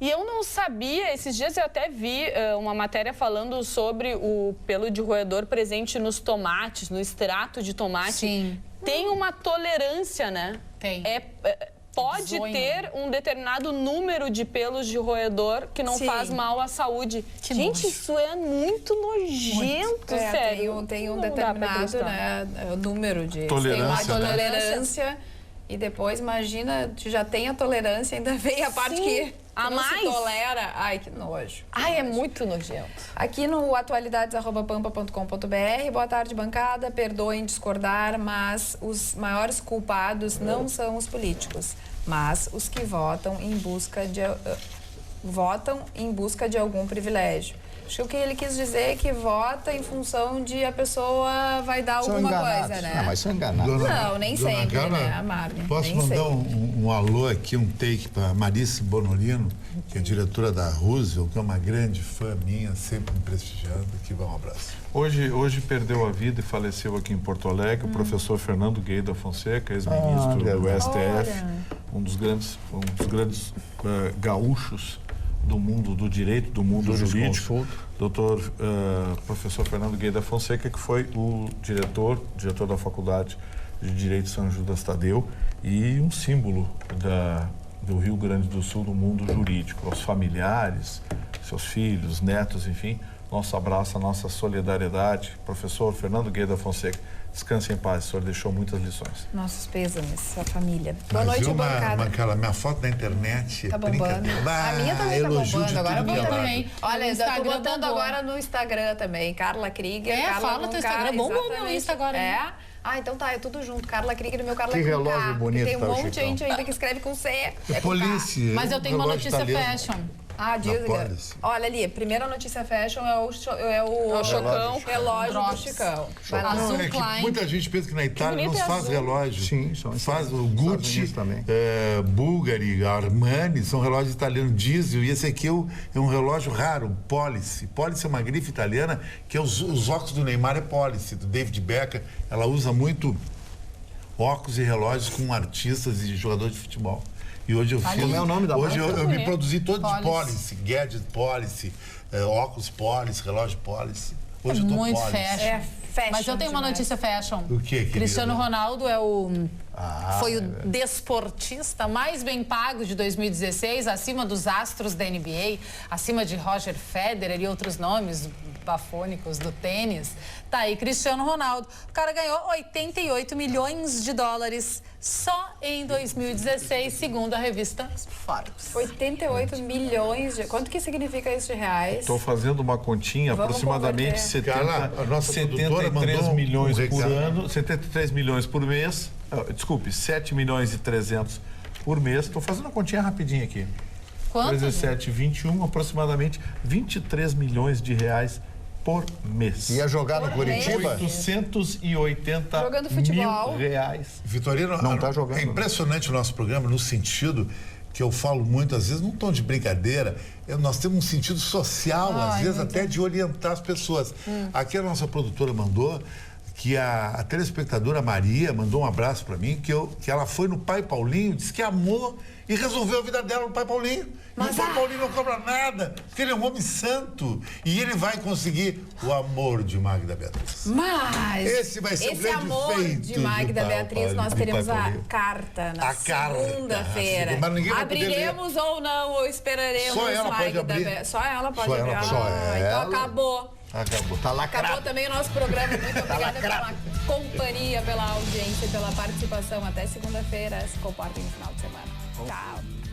E eu não sabia, esses dias eu até vi uma matéria falando sobre o pelo de roedor presente nos tomates, no extrato de tomate. Sim. Tem uma tolerância, né? Tem. Pode ter um determinado número de pelos de roedor que não faz mal à saúde. Gente, isso é muito nojento, sério. Tem um determinado, né, número de tolerância. Tem uma tolerância. E depois, imagina, já tem a tolerância, ainda vem a parte que não se tolera. Ai, que nojo. Ai, é muito nojento. Aqui no atualidades@pampa.com.br. Boa tarde, bancada. Perdoem discordar, mas os maiores culpados não são os políticos, mas os que votam em busca de algum privilégio. Acho que o que ele quis dizer é que vota em função de a pessoa vai dar alguma coisa, né? Não, mas são enganados. Não, nem sempre, né, Amarne? Posso mandar um alô aqui, um take para Marice Bonolino, que é diretora da Roosevelt, que é uma grande fã minha, sempre me prestigiando. Aqui vai um abraço. Hoje perdeu a vida e faleceu aqui em Porto Alegre o professor Fernando Gueida Fonseca, ex-ministro do STF, um dos grandes gaúchos do mundo do direito, do mundo jurídico, professor Fernando Gueida Fonseca, que foi o diretor da Faculdade de Direito São Judas Tadeu e um símbolo do Rio Grande do Sul do mundo jurídico. Aos familiares, seus filhos, netos, enfim, nosso abraço, a nossa solidariedade. Professor Fernando Gueida Fonseca, descanse em paz, o senhor deixou muitas lições. Nossos pêsames, a família. Boa noite, bancada. Aquela minha foto na internet tá bombando. A minha também tá bombando. Agora eu também. Olha, eu tô botando agora no Instagram também. Carla Krieger. Fala teu Instagram. Bombou meu Insta agora. Então tá, é tudo junto. Carla Krieger e meu Carla Que com relógio K. bonito. Tem um monte de gente ainda que escreve com C. Polícia. Mas eu tenho uma notícia fashion. Ah, diga. Policy. Olha ali, a primeira notícia fashion é o Chocão. relógio do Chicão. Vai lá. Azul É que Klein. muita gente pensa que na Itália não bonito se é faz azul. relógio. Sim, são faz o Estados Gucci, Unidos também. Bulgari, Armani, são relógios italianos diesel. E esse aqui é um relógio raro, um Policy. Policy é uma grife italiana que é os óculos do Neymar é Policy, do David Beckham. Ela usa muito óculos e relógios com artistas e jogadores de futebol. E hoje eu fiz. Como é o nome da Hoje marca? eu me produzi todo de Policy. Policy, gadget Policy, óculos Policy, relógio Policy. Hoje eu tô Muito Policy. fashion. É fashion Mas eu tenho uma demais. notícia fashion. O quê, querida? Cristiano Ronaldo foi o desportista mais bem pago de 2016, acima dos astros da NBA, acima de Roger Federer e outros nomes bafônicos do tênis. Tá aí, Cristiano Ronaldo. O cara ganhou 88 milhões de dólares só em 2016, segundo a revista Forbes. 88 milhões de... Quanto que significa isso de reais? Estou fazendo uma continha, Vamos aproximadamente converter. 70, Carla, a nossa produtora 73 mandou milhões um por recado. ano, 73 milhões por mês, desculpe, 7 milhões e 300 por mês. Estou fazendo uma continha rapidinho aqui. Quanto? 17, 21, aproximadamente 23 milhões de reais por mês. Ia jogar no Curitiba? 880 Jogando futebol. mil reais. Vitorino, Não tá jogando. É impressionante o nosso programa no sentido que eu falo muitas vezes, num tom de brincadeira, nós temos um sentido social, às vezes até de orientar as pessoas. Aqui a nossa produtora mandou que a telespectadora Maria mandou um abraço para mim, que ela foi no Pai Paulinho, disse que amou e resolveu a vida dela no Pai Paulinho. Mas o Pai Paulinho não cobra nada, porque ele é um homem santo. E ele vai conseguir o amor de Magda Beatriz. Mas Esse vai ser o esse grande amor feito de Magda do Beatriz, nós Pai teremos a Paulinho. carta na A carta, segunda-feira. mas ninguém vai poder Abriremos ou não, ou esperaremos Só ela pode Magda abrir. Beatriz. Só ela pode Só abrir. ela, só Então ela. acabou. Acabou. Tá Acabou lacrado. também o nosso programa. Muito obrigada pela companhia, pela audiência, pela participação. Até segunda-feira. Se comportem no final de semana. Tchau.